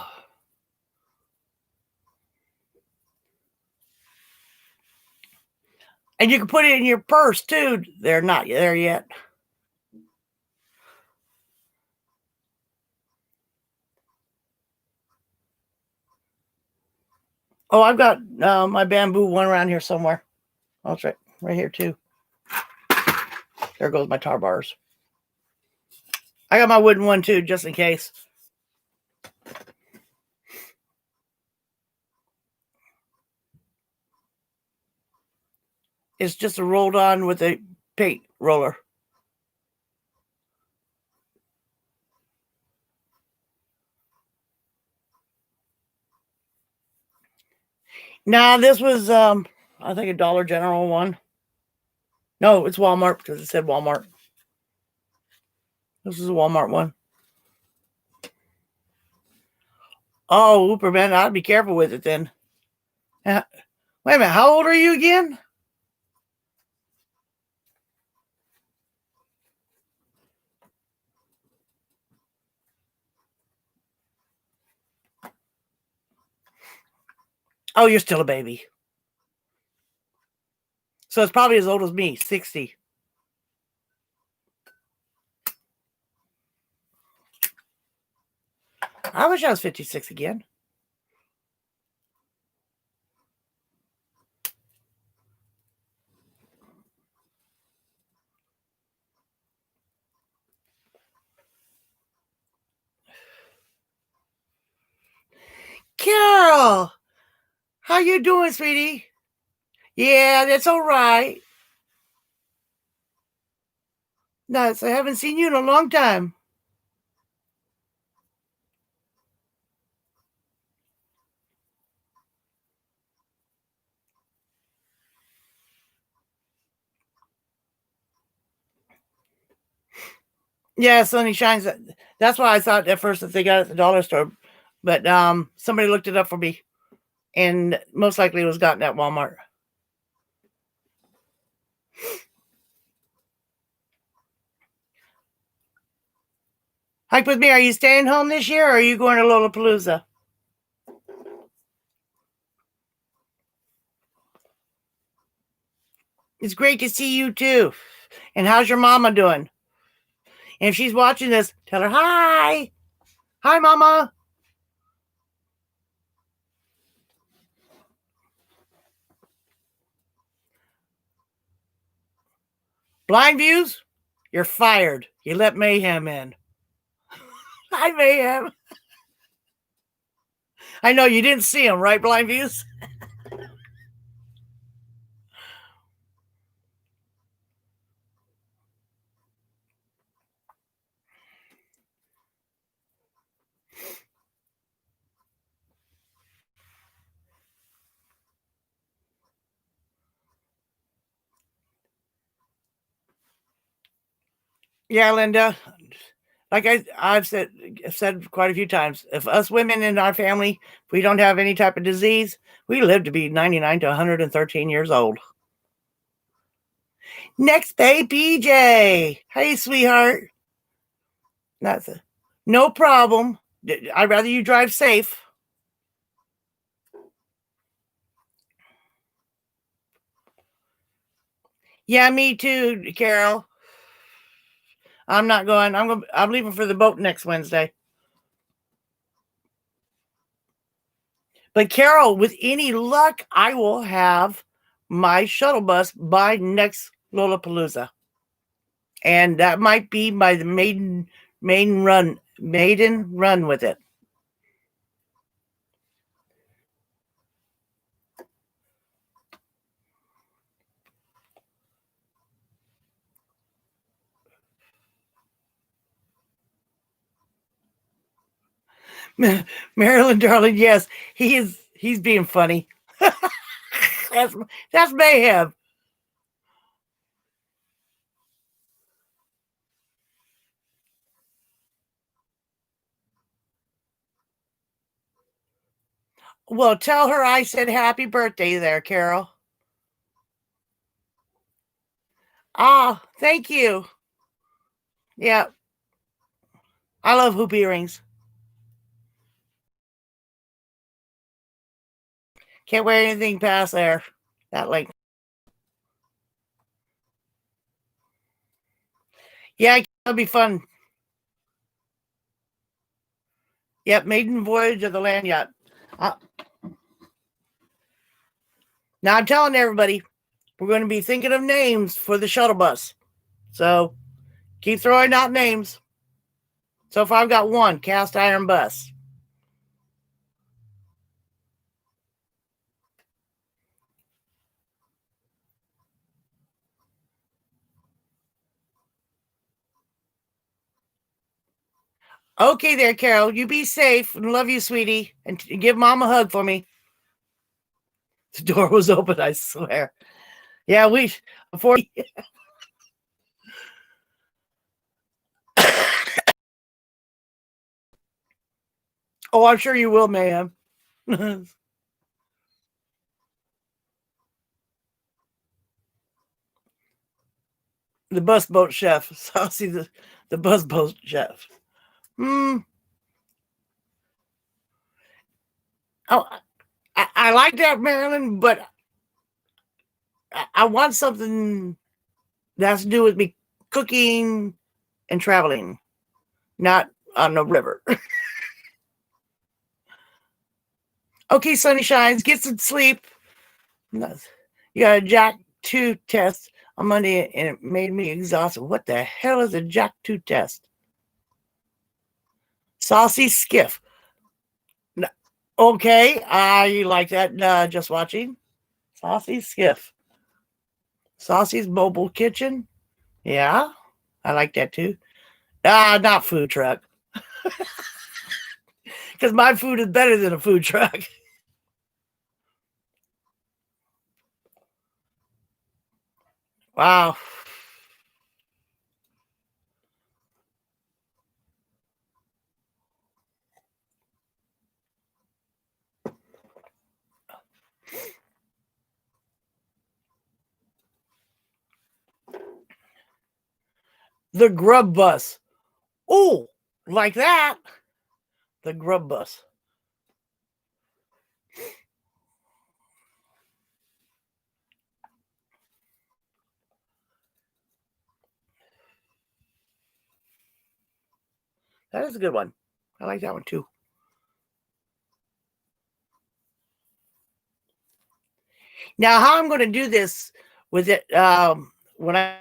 And you can put it in your purse, too. They're not there yet. Oh, I've got my bamboo one around here somewhere. Oh, that's right here, too. There goes my tar bars. I got my wooden one, too, just in case. It's just a rolled on with a paint roller. Now, this was, I think, a Dollar General one. No, it's Walmart because it said Walmart. This is a Walmart one. Oh, Uberman, I'd be careful with it then. Wait a minute, how old are you again? Oh, you're still a baby. So it's probably as old as me, 60. I wish I was 56 again. Carol, how you doing, sweetie? Yeah, that's all right. Nuts, I haven't seen you in a long time. Yeah, Sunny Shines. That's why I thought at first that they got it at the dollar store, but somebody looked it up for me, and most likely it was gotten at Walmart. Hike with me. Are you staying home this year, or are you going to Lollapalooza? It's great to see you too. And how's your mama doing? And if she's watching this, tell her hi. Hi, mama. Blind views? You're fired. You let Mayhem in. Hi, Mayhem. I know you didn't see him, right, Blind Views? Yeah, Linda. Like I've said quite a few times, if us women in our family, if we don't have any type of disease, we live to be 99 to 113 years old. Next day, BJ. Hey, sweetheart. That's a, no problem. I'd rather you drive safe. Yeah, me too, Carol. I'm not going. I'm leaving for the boat next Wednesday. But Carol, with any luck, I will have my shuttle bus by next Lollapalooza. And that might be my maiden run with it. Marilyn, darling, yes, he's being funny. that's that's mayhem. Well, tell her I said happy birthday there, Carol. Ah, thank you. Yeah, I love hoop earrings. Can't wear anything past there. That length. Yeah, it'll be fun. Yep, maiden voyage of the land yacht. Uh, Now I'm telling everybody, we're going to be thinking of names for the shuttle bus. So keep throwing out names. So far, I've got one cast iron bus. Okay, there, Carol. You be safe and love you, sweetie. And give mom a hug for me. The door was open, I swear. Yeah, we before. Oh, I'm sure you will, ma'am. The bus boat chef. So I'll see the bus boat chef. Hmm. Oh, I like that, Marilyn, but I want something that has to do with me cooking and traveling, not on the river. Okay, Sunny Shines, get some sleep. You got a Jack 2 test on Monday and it made me exhausted. What the hell is a Jack 2 test? Saucy Skiff. Okay, I like that. Just watching. Saucy Skiff. Saucy's Mobile Kitchen. Yeah, I like that too. Not food truck. Because my food is better than a food truck. Wow. The grub bus. Oh, like that. The grub bus. That is a good one. I like that one too. Now, how I'm going to do this with it, when I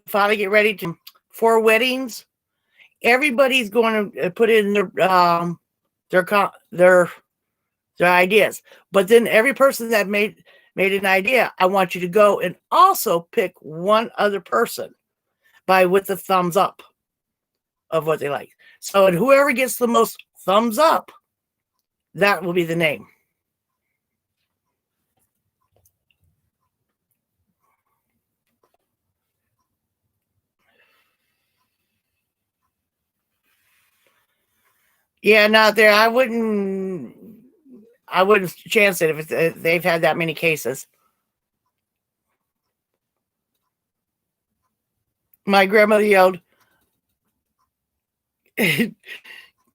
finally get ready to for weddings, everybody's going to put in their their ideas. But then every person that made an idea, I want you to go and also pick one other person by with the thumbs up of what they like. So, and whoever gets the most thumbs up, that will be the name. Yeah, not there. I wouldn't chance it if they've had that many cases. My grandmother yelled, "God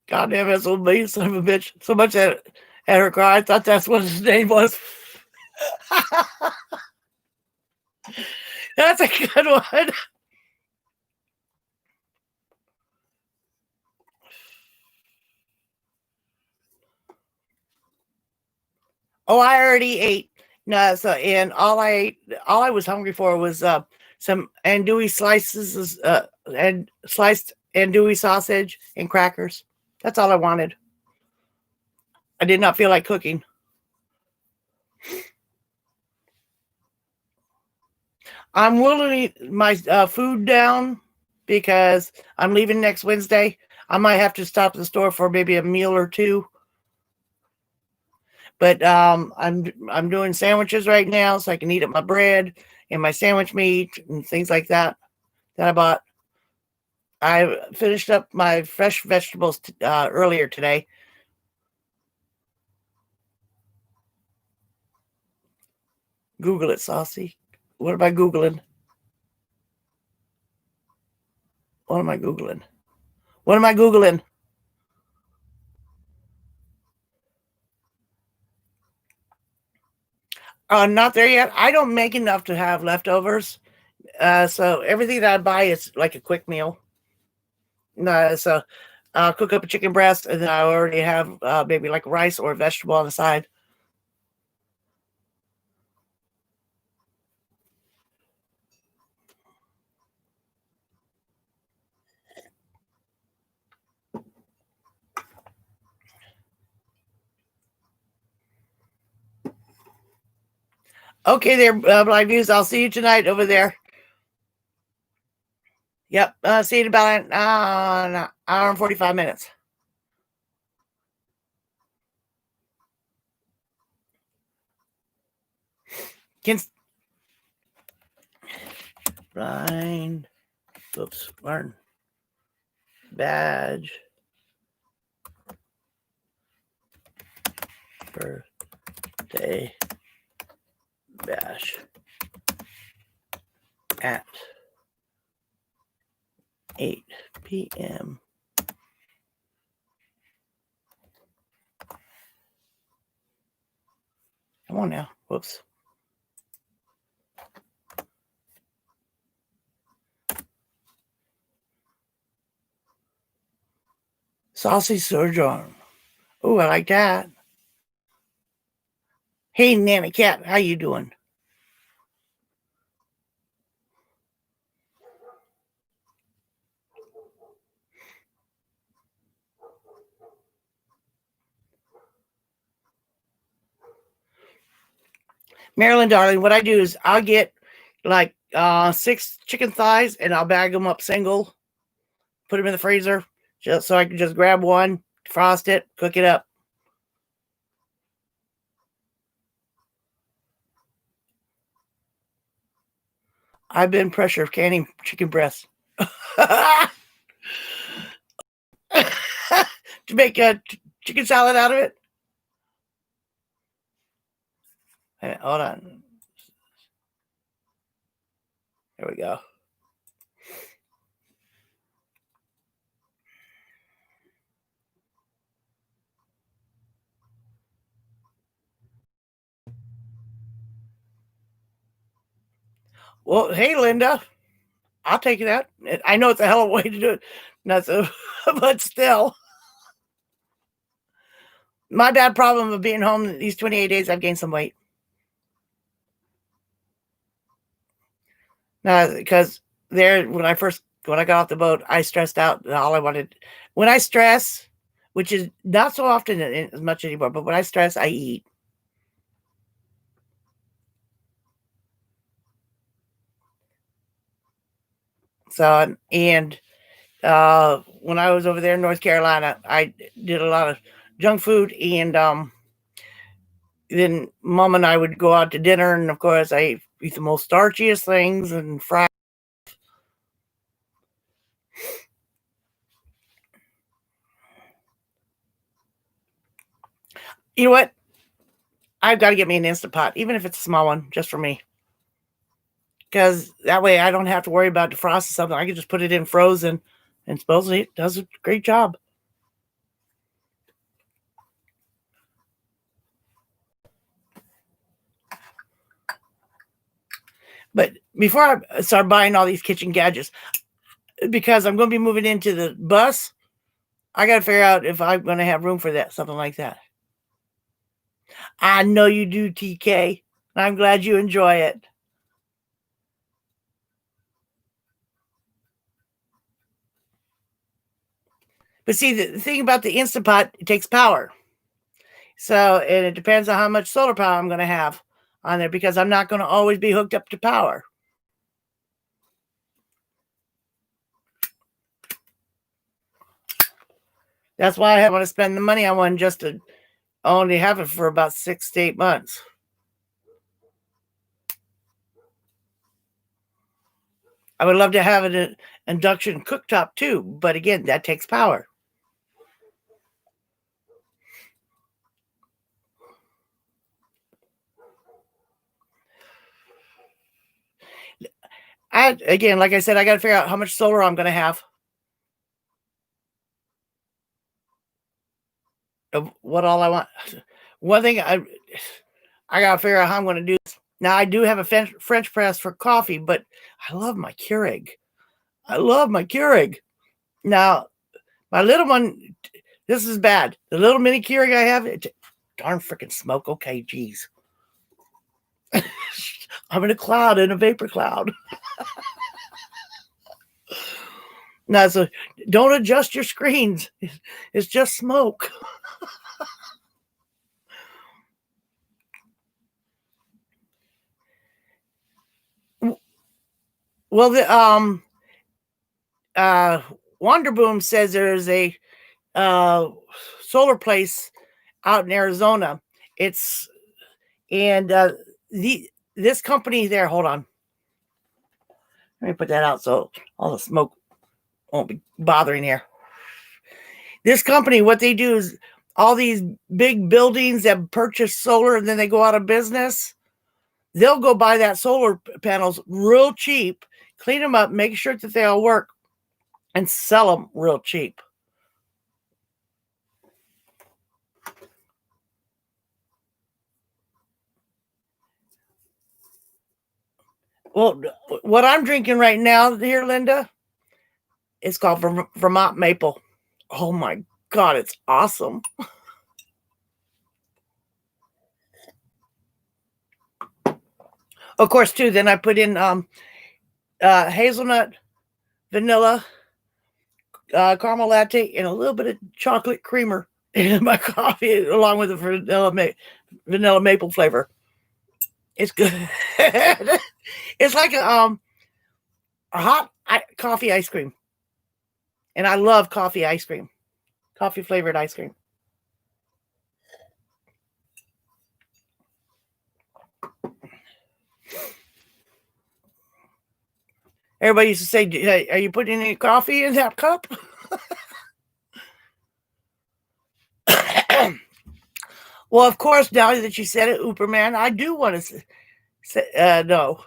damn it, old me, son of a bitch!" So much at her car. I thought that's what his name was. That's a good one. Oh, I already ate. No, so and all I was hungry for was some andouille slices, and sliced andouille sausage and crackers. That's all I wanted. I did not feel like cooking. I'm willing to my food down because I'm leaving next Wednesday. I might have to stop at the store for maybe a meal or two. But I'm doing sandwiches right now, so I can eat up my bread and my sandwich meat and things like that that I bought. I finished up my fresh vegetables earlier today. Google it, Saucy. What am I Googling? What am I Googling? What am I Googling? Not there yet. I don't make enough to have leftovers. So everything that I buy is like a quick meal. No, so I'll cook up a chicken breast and then I already have maybe like rice or a vegetable on the side. Okay, there, Blind Views. I'll see you tonight over there. Yep. See you in about an hour and 45 minutes. Can blind. Oops. Learn. Badge. Birthday bash at 8 p.m. Come on now. Whoops. Saucy Sojourn. Oh, I like that. Hey, Nana Cat, how you doing? Marilyn, darling, what I do is I'll get like 6 chicken thighs and I'll bag them up single, put them in the freezer just so I can just grab one, frost it, cook it up. I've been pressure canning chicken breasts to make a chicken salad out of it. Hold on. There we go. Well, hey, Linda, I'll take that. I know it's a hell of a way to do it. Not so, but still, my bad problem of being home these 28 days, I've gained some weight. Because there, when I got off the boat, I stressed out. All I wanted, when I stress, which is not so often as much anymore, but when I stress, I eat. So, and when I was over there in North Carolina, I did a lot of junk food, and then mom and I would go out to dinner, and of course, I eat the most starchiest things and fry. You know what? I've got to get me an Instant Pot, even if it's a small one, just for me. Because that way I don't have to worry about defrosting something. I can just put it in frozen, and supposedly it does a great job. But before I start buying all these kitchen gadgets, because I'm going to be moving into the bus, I got to figure out if I'm going to have room for that, something like that. I know you do, TK. I'm glad you enjoy it. But see, the thing about the Instant Pot, it takes power. So, and it depends on how much solar power I'm going to have on there, because I'm not going to always be hooked up to power. That's why I want to spend the money on one just to only have it for about 6 to 8 months. I would love to have an induction cooktop too, but again, that takes power. Again, like I said, I got to figure out how much solar I'm going to have. Of what all I want. One thing I got to figure out how I'm going to do this. Now I do have a French press for coffee, but I love my Keurig. I love my Keurig. Now my little one, this is bad. The little mini Keurig I have, it darn freaking smoke. Okay, geez. I'm in a cloud, in a vapor cloud. Now, so don't adjust your screens. It's just smoke. Well, the Wanderboom says there's a uh, solar place out in Arizona. It's and this company there. Hold on, let me put that out so all the smoke won't be bothering here. This company, what they do is all these big buildings that purchase solar and then they go out of business. They'll go buy that solar panels real cheap, clean them up, make sure that they all work, and sell them real cheap. Well, what I'm drinking right now here, Linda, it's called Vermont Maple. Oh my God, it's awesome. Of course, too, then I put in hazelnut, vanilla, caramel latte, and a little bit of chocolate creamer in my coffee, along with the vanilla maple flavor. It's good. It's like a hot coffee ice cream. And I love coffee ice cream, coffee flavored ice cream. Everybody used to say, hey, are you putting any coffee in that cup? Well, of course, now that you said it, Uberman, I do want to say, no.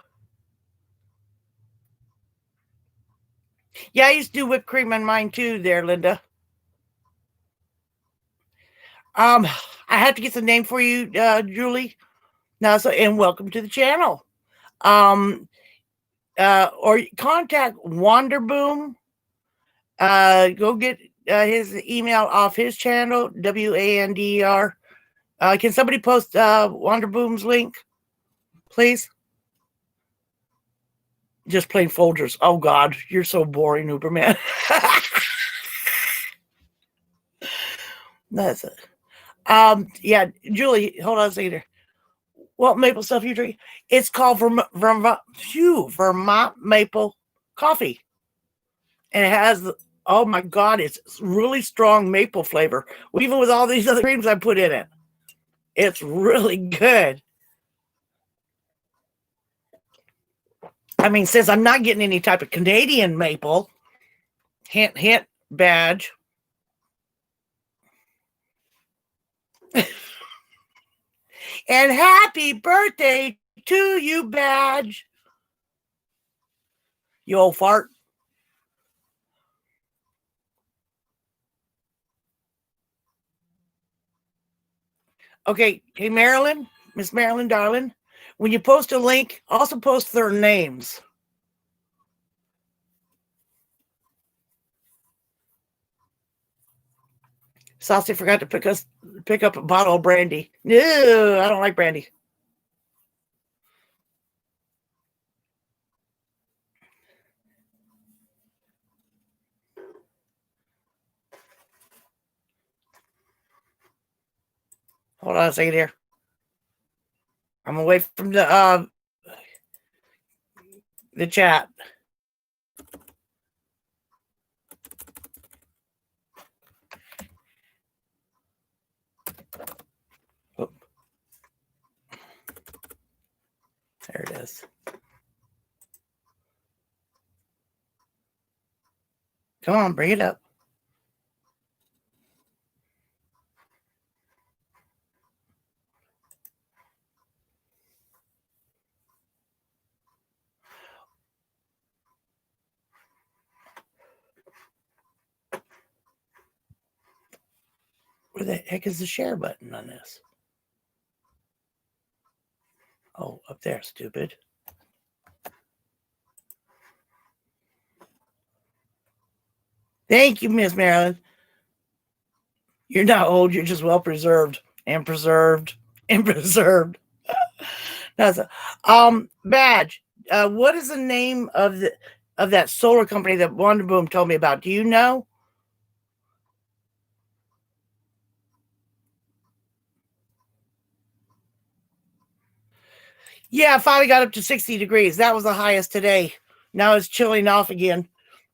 Yeah, I used to do whipped cream on mine too there, Linda. I have to get the name for you, Julie. Now, so and welcome to the channel. Um, or contact Wanderboom. Go get his email off his channel, WANDER. Can somebody post Wanderboom's link, please? Just plain Folgers. Oh God, you're so boring, Uberman. That's it. Yeah, Julie, hold on a second here. What maple stuff you drink? It's called Vermont maple coffee, and it has, oh my God, it's really strong maple flavor. Even with all these other creams I put in it, it's really good. I mean, since I'm not getting any type of Canadian maple, hint, hint, badge. And happy birthday to you, badge. You old fart. Okay, hey, Marilyn, Miss Marilyn, darling, when you post a link, also post their names. Saucy forgot to pick up a bottle of brandy. No, I don't like brandy. Hold on a second here. I'm away from the chat. Oh. There it is. Come on, bring it up. Where the heck is the share button on this? Oh, up there, stupid. Thank you, Miss Marilyn. You're not old, you're just well preserved and preserved and preserved. That's a badge. What is the name of that solar company that Wanderboom told me about? Do you know? Yeah, I finally got up to 60 degrees. That was the highest today. Now it's chilling off again.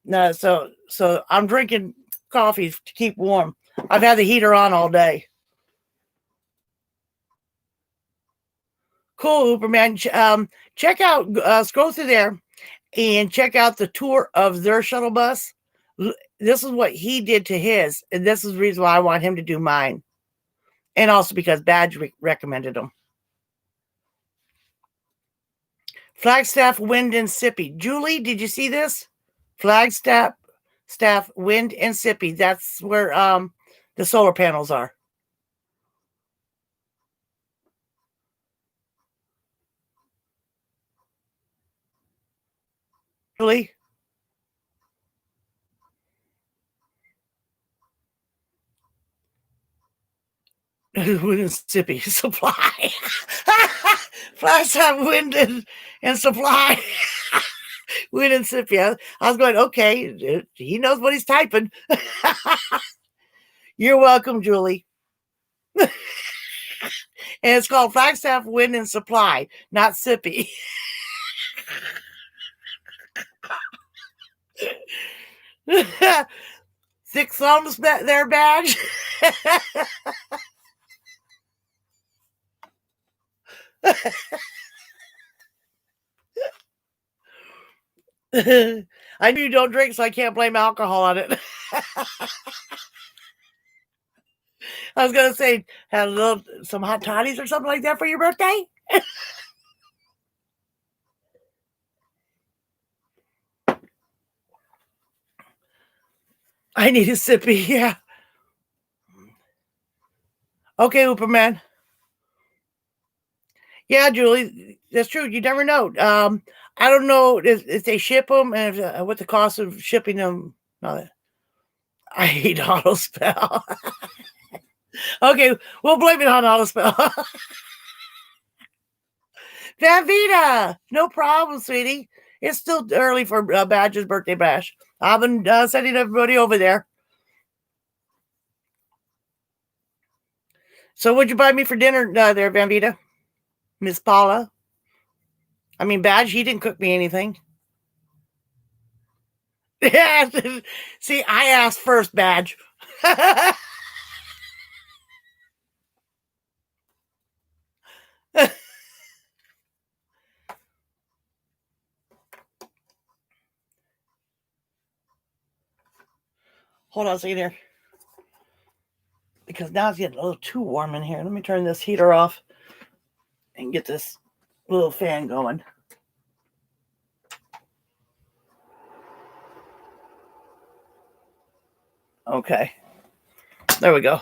No, so I'm drinking coffee to keep warm. I've had the heater on all day. Cool, Uberman. Check out, scroll through there and check out the tour of their shuttle bus. This is what he did to his, and this is the reason why I want him to do mine. And also because Badge recommended them. Flagstaff, Wind, and Sippy. Julie, did you see this? Flagstaff, Wind, and Sippy. That's where the solar panels are. Julie? Wind and Sippy supply. Flagstaff, Wind, and supply. Wind and Sippy. I was going, okay, he knows what he's typing. You're welcome, Julie. And it's called Flagstaff, Wind, and Supply, not Sippy. Thick thumbs there, Badge. I knew you don't drink, so I can't blame alcohol on it. I was gonna say, have some hot toddies or something like that for your birthday. I need a sippy, yeah. Okay, Uberman. Yeah, Julie, that's true. You never know. I don't know if they ship them and if, what the cost of shipping them. No, I hate auto spell. Okay, we'll blame it on auto spell. Davida, no problem, sweetie. It's still early for Badger's birthday bash. I've been sending everybody over there. So, what'd you buy me for dinner there, Vanvita? Miss Paula? I mean, Badge, he didn't cook me anything. Yeah, see, I asked first, Badge. Hold on a second here. Because now it's getting a little too warm in here. Let me turn this heater off and get this little fan going. Okay. There we go.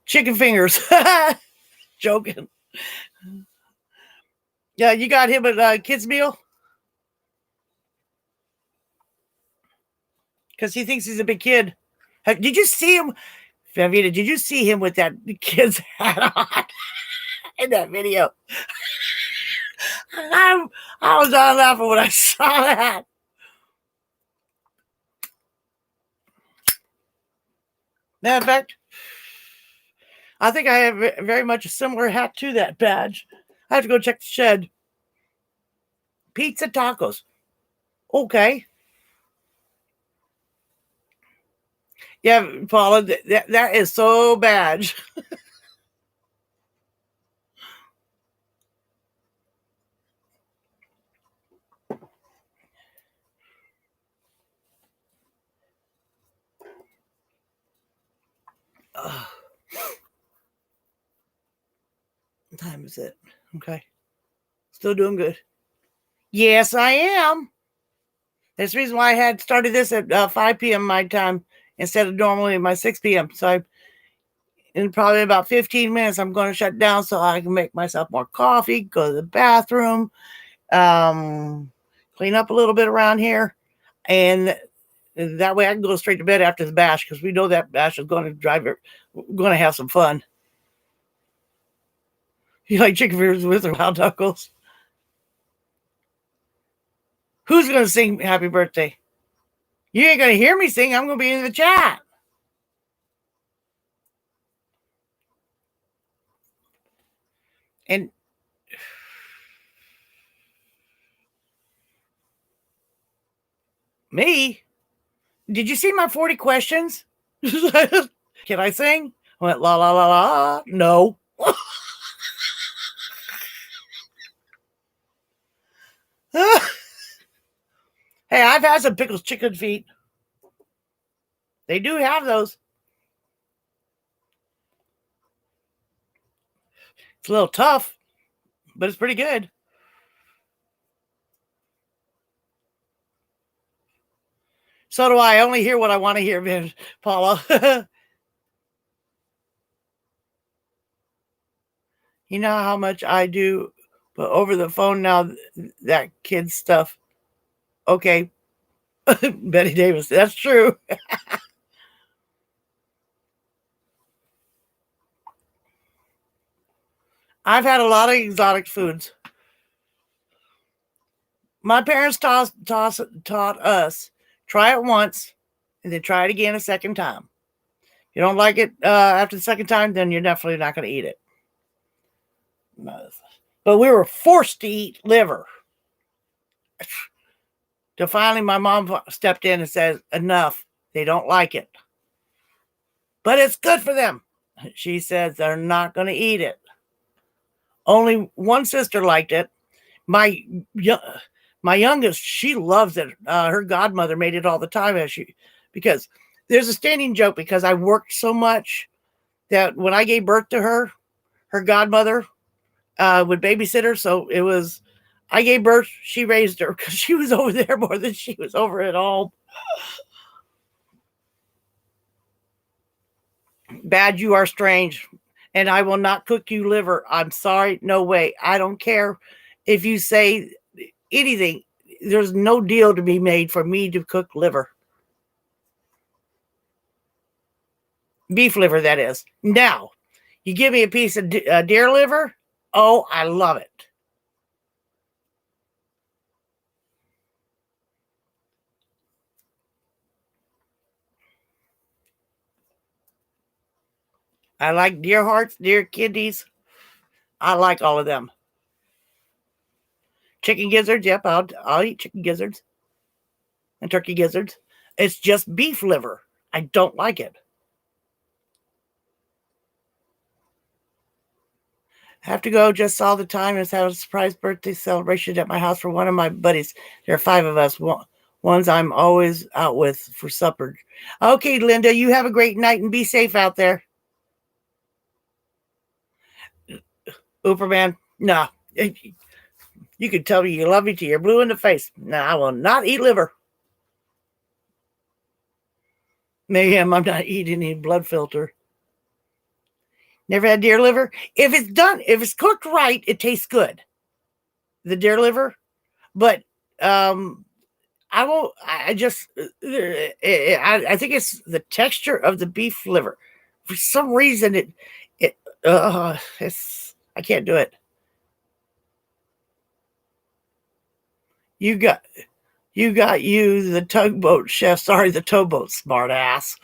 Chicken fingers. Joking. Yeah, you got him at kids' meal? Because he thinks he's a big kid. Did you see him? Favita, did you see him with that kid's hat on in that video? I was not laughing when I saw that. Matter of fact, I think I have very much a similar hat to that badge. I have to go check the shed. Pizza tacos. Okay. Yeah, Paula, that is so bad. What time is it? Okay. Still doing good. Yes, I am. That's the reason why I had started this at 5 p.m. my time instead of normally my 6 p.m. So in probably about 15 minutes, I'm going to shut down so I can make myself more coffee, go to the bathroom, clean up a little bit around here. And that way I can go straight to bed after the bash because we know that bash is going to drive it. We're going to have some fun. You like chicken fingers with or wild knuckles? Who's going to sing happy birthday? You ain't going to hear me sing. I'm going to be in the chat. And me? Did you see my 40 questions? Can I sing? I went la la la la. No. Hey, I've had some pickles chicken feet. They do have those. It's a little tough, but it's pretty good. So do I. Only hear what I want to hear, man, Paula. You know how much I do, but over the phone now, that kid stuff. Okay. Betty Davis. That's true. I've had a lot of exotic foods. My parents taught us try it once and then try it again a second time. If you don't like it after the second time, then you're definitely not going to eat it. But we were forced to eat liver. Till finally my mom stepped in and said, enough. They don't like it. But it's good for them. She says they're not going to eat it. Only one sister liked it. My youngest, she loves it. Her godmother made it all the time because there's a standing joke because I worked so much that when I gave birth to her godmother would babysit her. So it was, I gave birth, she raised her because she was over there more than she was over at home. Bad, you are strange. And I will not cook you liver. I'm sorry. No way. I don't care if you say anything, there's no deal to be made for me to cook liver. Beef liver, that is. Now, you give me a piece of deer liver. Oh, I love it. I like deer hearts, deer kidneys. I like all of them. Chicken gizzards, yep, I'll eat chicken gizzards and turkey gizzards. It's just beef liver. I don't like it. Have to go. Just saw the time. It's had a surprise birthday celebration at my house for one of my buddies. There are 5 of us. Ones I'm always out with for supper. Okay, Linda, you have a great night and be safe out there. Uberman, no. You can tell me you love me till you're blue in the face. No, I will not eat liver. Mayhem, I'm not eating any blood filter. Never had deer liver. If it's cooked right, it tastes good. The deer liver, but I won't. I just. I think it's the texture of the beef liver. For some reason, it's. I can't do it. You got the tugboat chef. Sorry, the towboat, smart ass.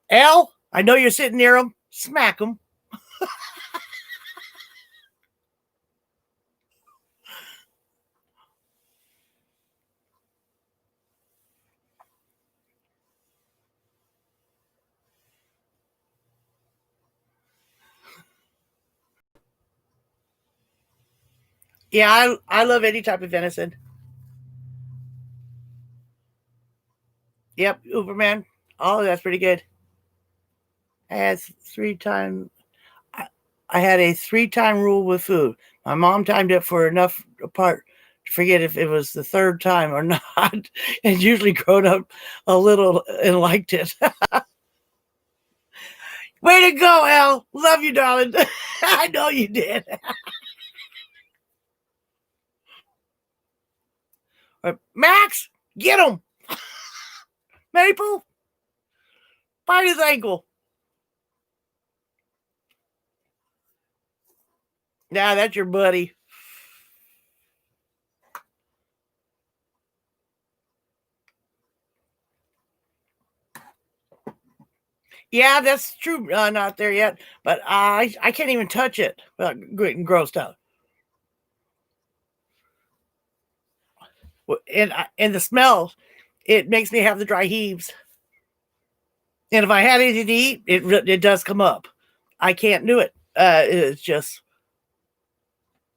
Al, I know you're sitting near him. Smack him. Yeah, I love any type of venison. Yep, Uberman. Oh, that's pretty good. I had 3 times. I had a 3-time rule with food. My mom timed it for enough apart to forget if it was the 3rd time or not, and usually grown up a little and liked it. Way to go, Al. Love you, darling. I know you did. Max, get him. Maple, bite his ankle. Nah, that's your buddy. Yeah, that's true. Not there yet, but I can't even touch it without getting grossed out. And the smell, it makes me have the dry heaves. And if I had anything to eat, it does come up. I can't do it. It's just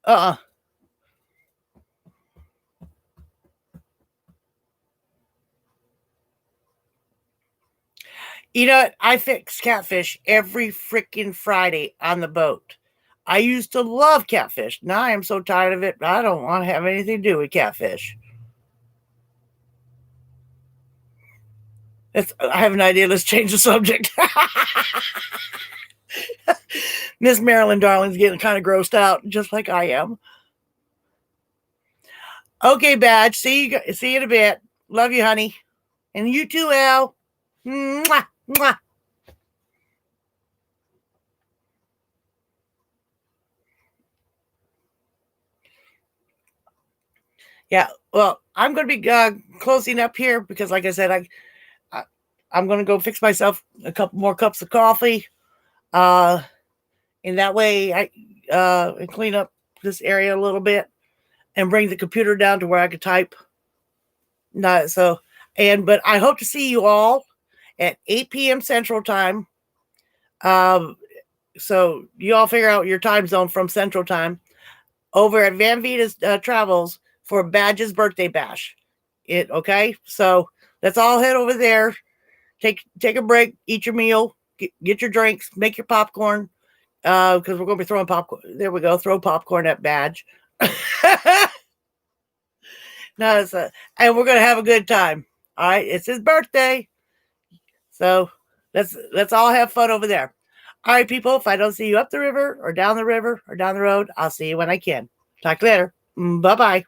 uh. You know what? I fix catfish every freaking Friday on the boat. I used to love catfish. Now I am so tired of it. I don't want to have anything to do with catfish. I have an idea. Let's change the subject. Miss Marilyn Darling's getting kind of grossed out, just like I am. Okay, Badge. See you in a bit. Love you, honey. And you too, Al. Mwah, mwah. Yeah, well, I'm going to be closing up here because, like I said, I'm going to go fix myself a couple more cups of coffee. And that way I clean up this area a little bit and bring the computer down to where I could type. But I hope to see you all at 8 p.m. Central Time. So you all figure out your time zone from Central Time over at Van Vita's Travels for Badge's birthday bash. Okay? So let's all head over there. Take a break, eat your meal, get your drinks, make your popcorn. Because we're going to be throwing popcorn. There we go. Throw popcorn at Badge. No, and we're going to have a good time. All right. It's his birthday. So let's all have fun over there. All right, people. If I don't see you up the river or down the road, I'll see you when I can. Talk later. Bye bye.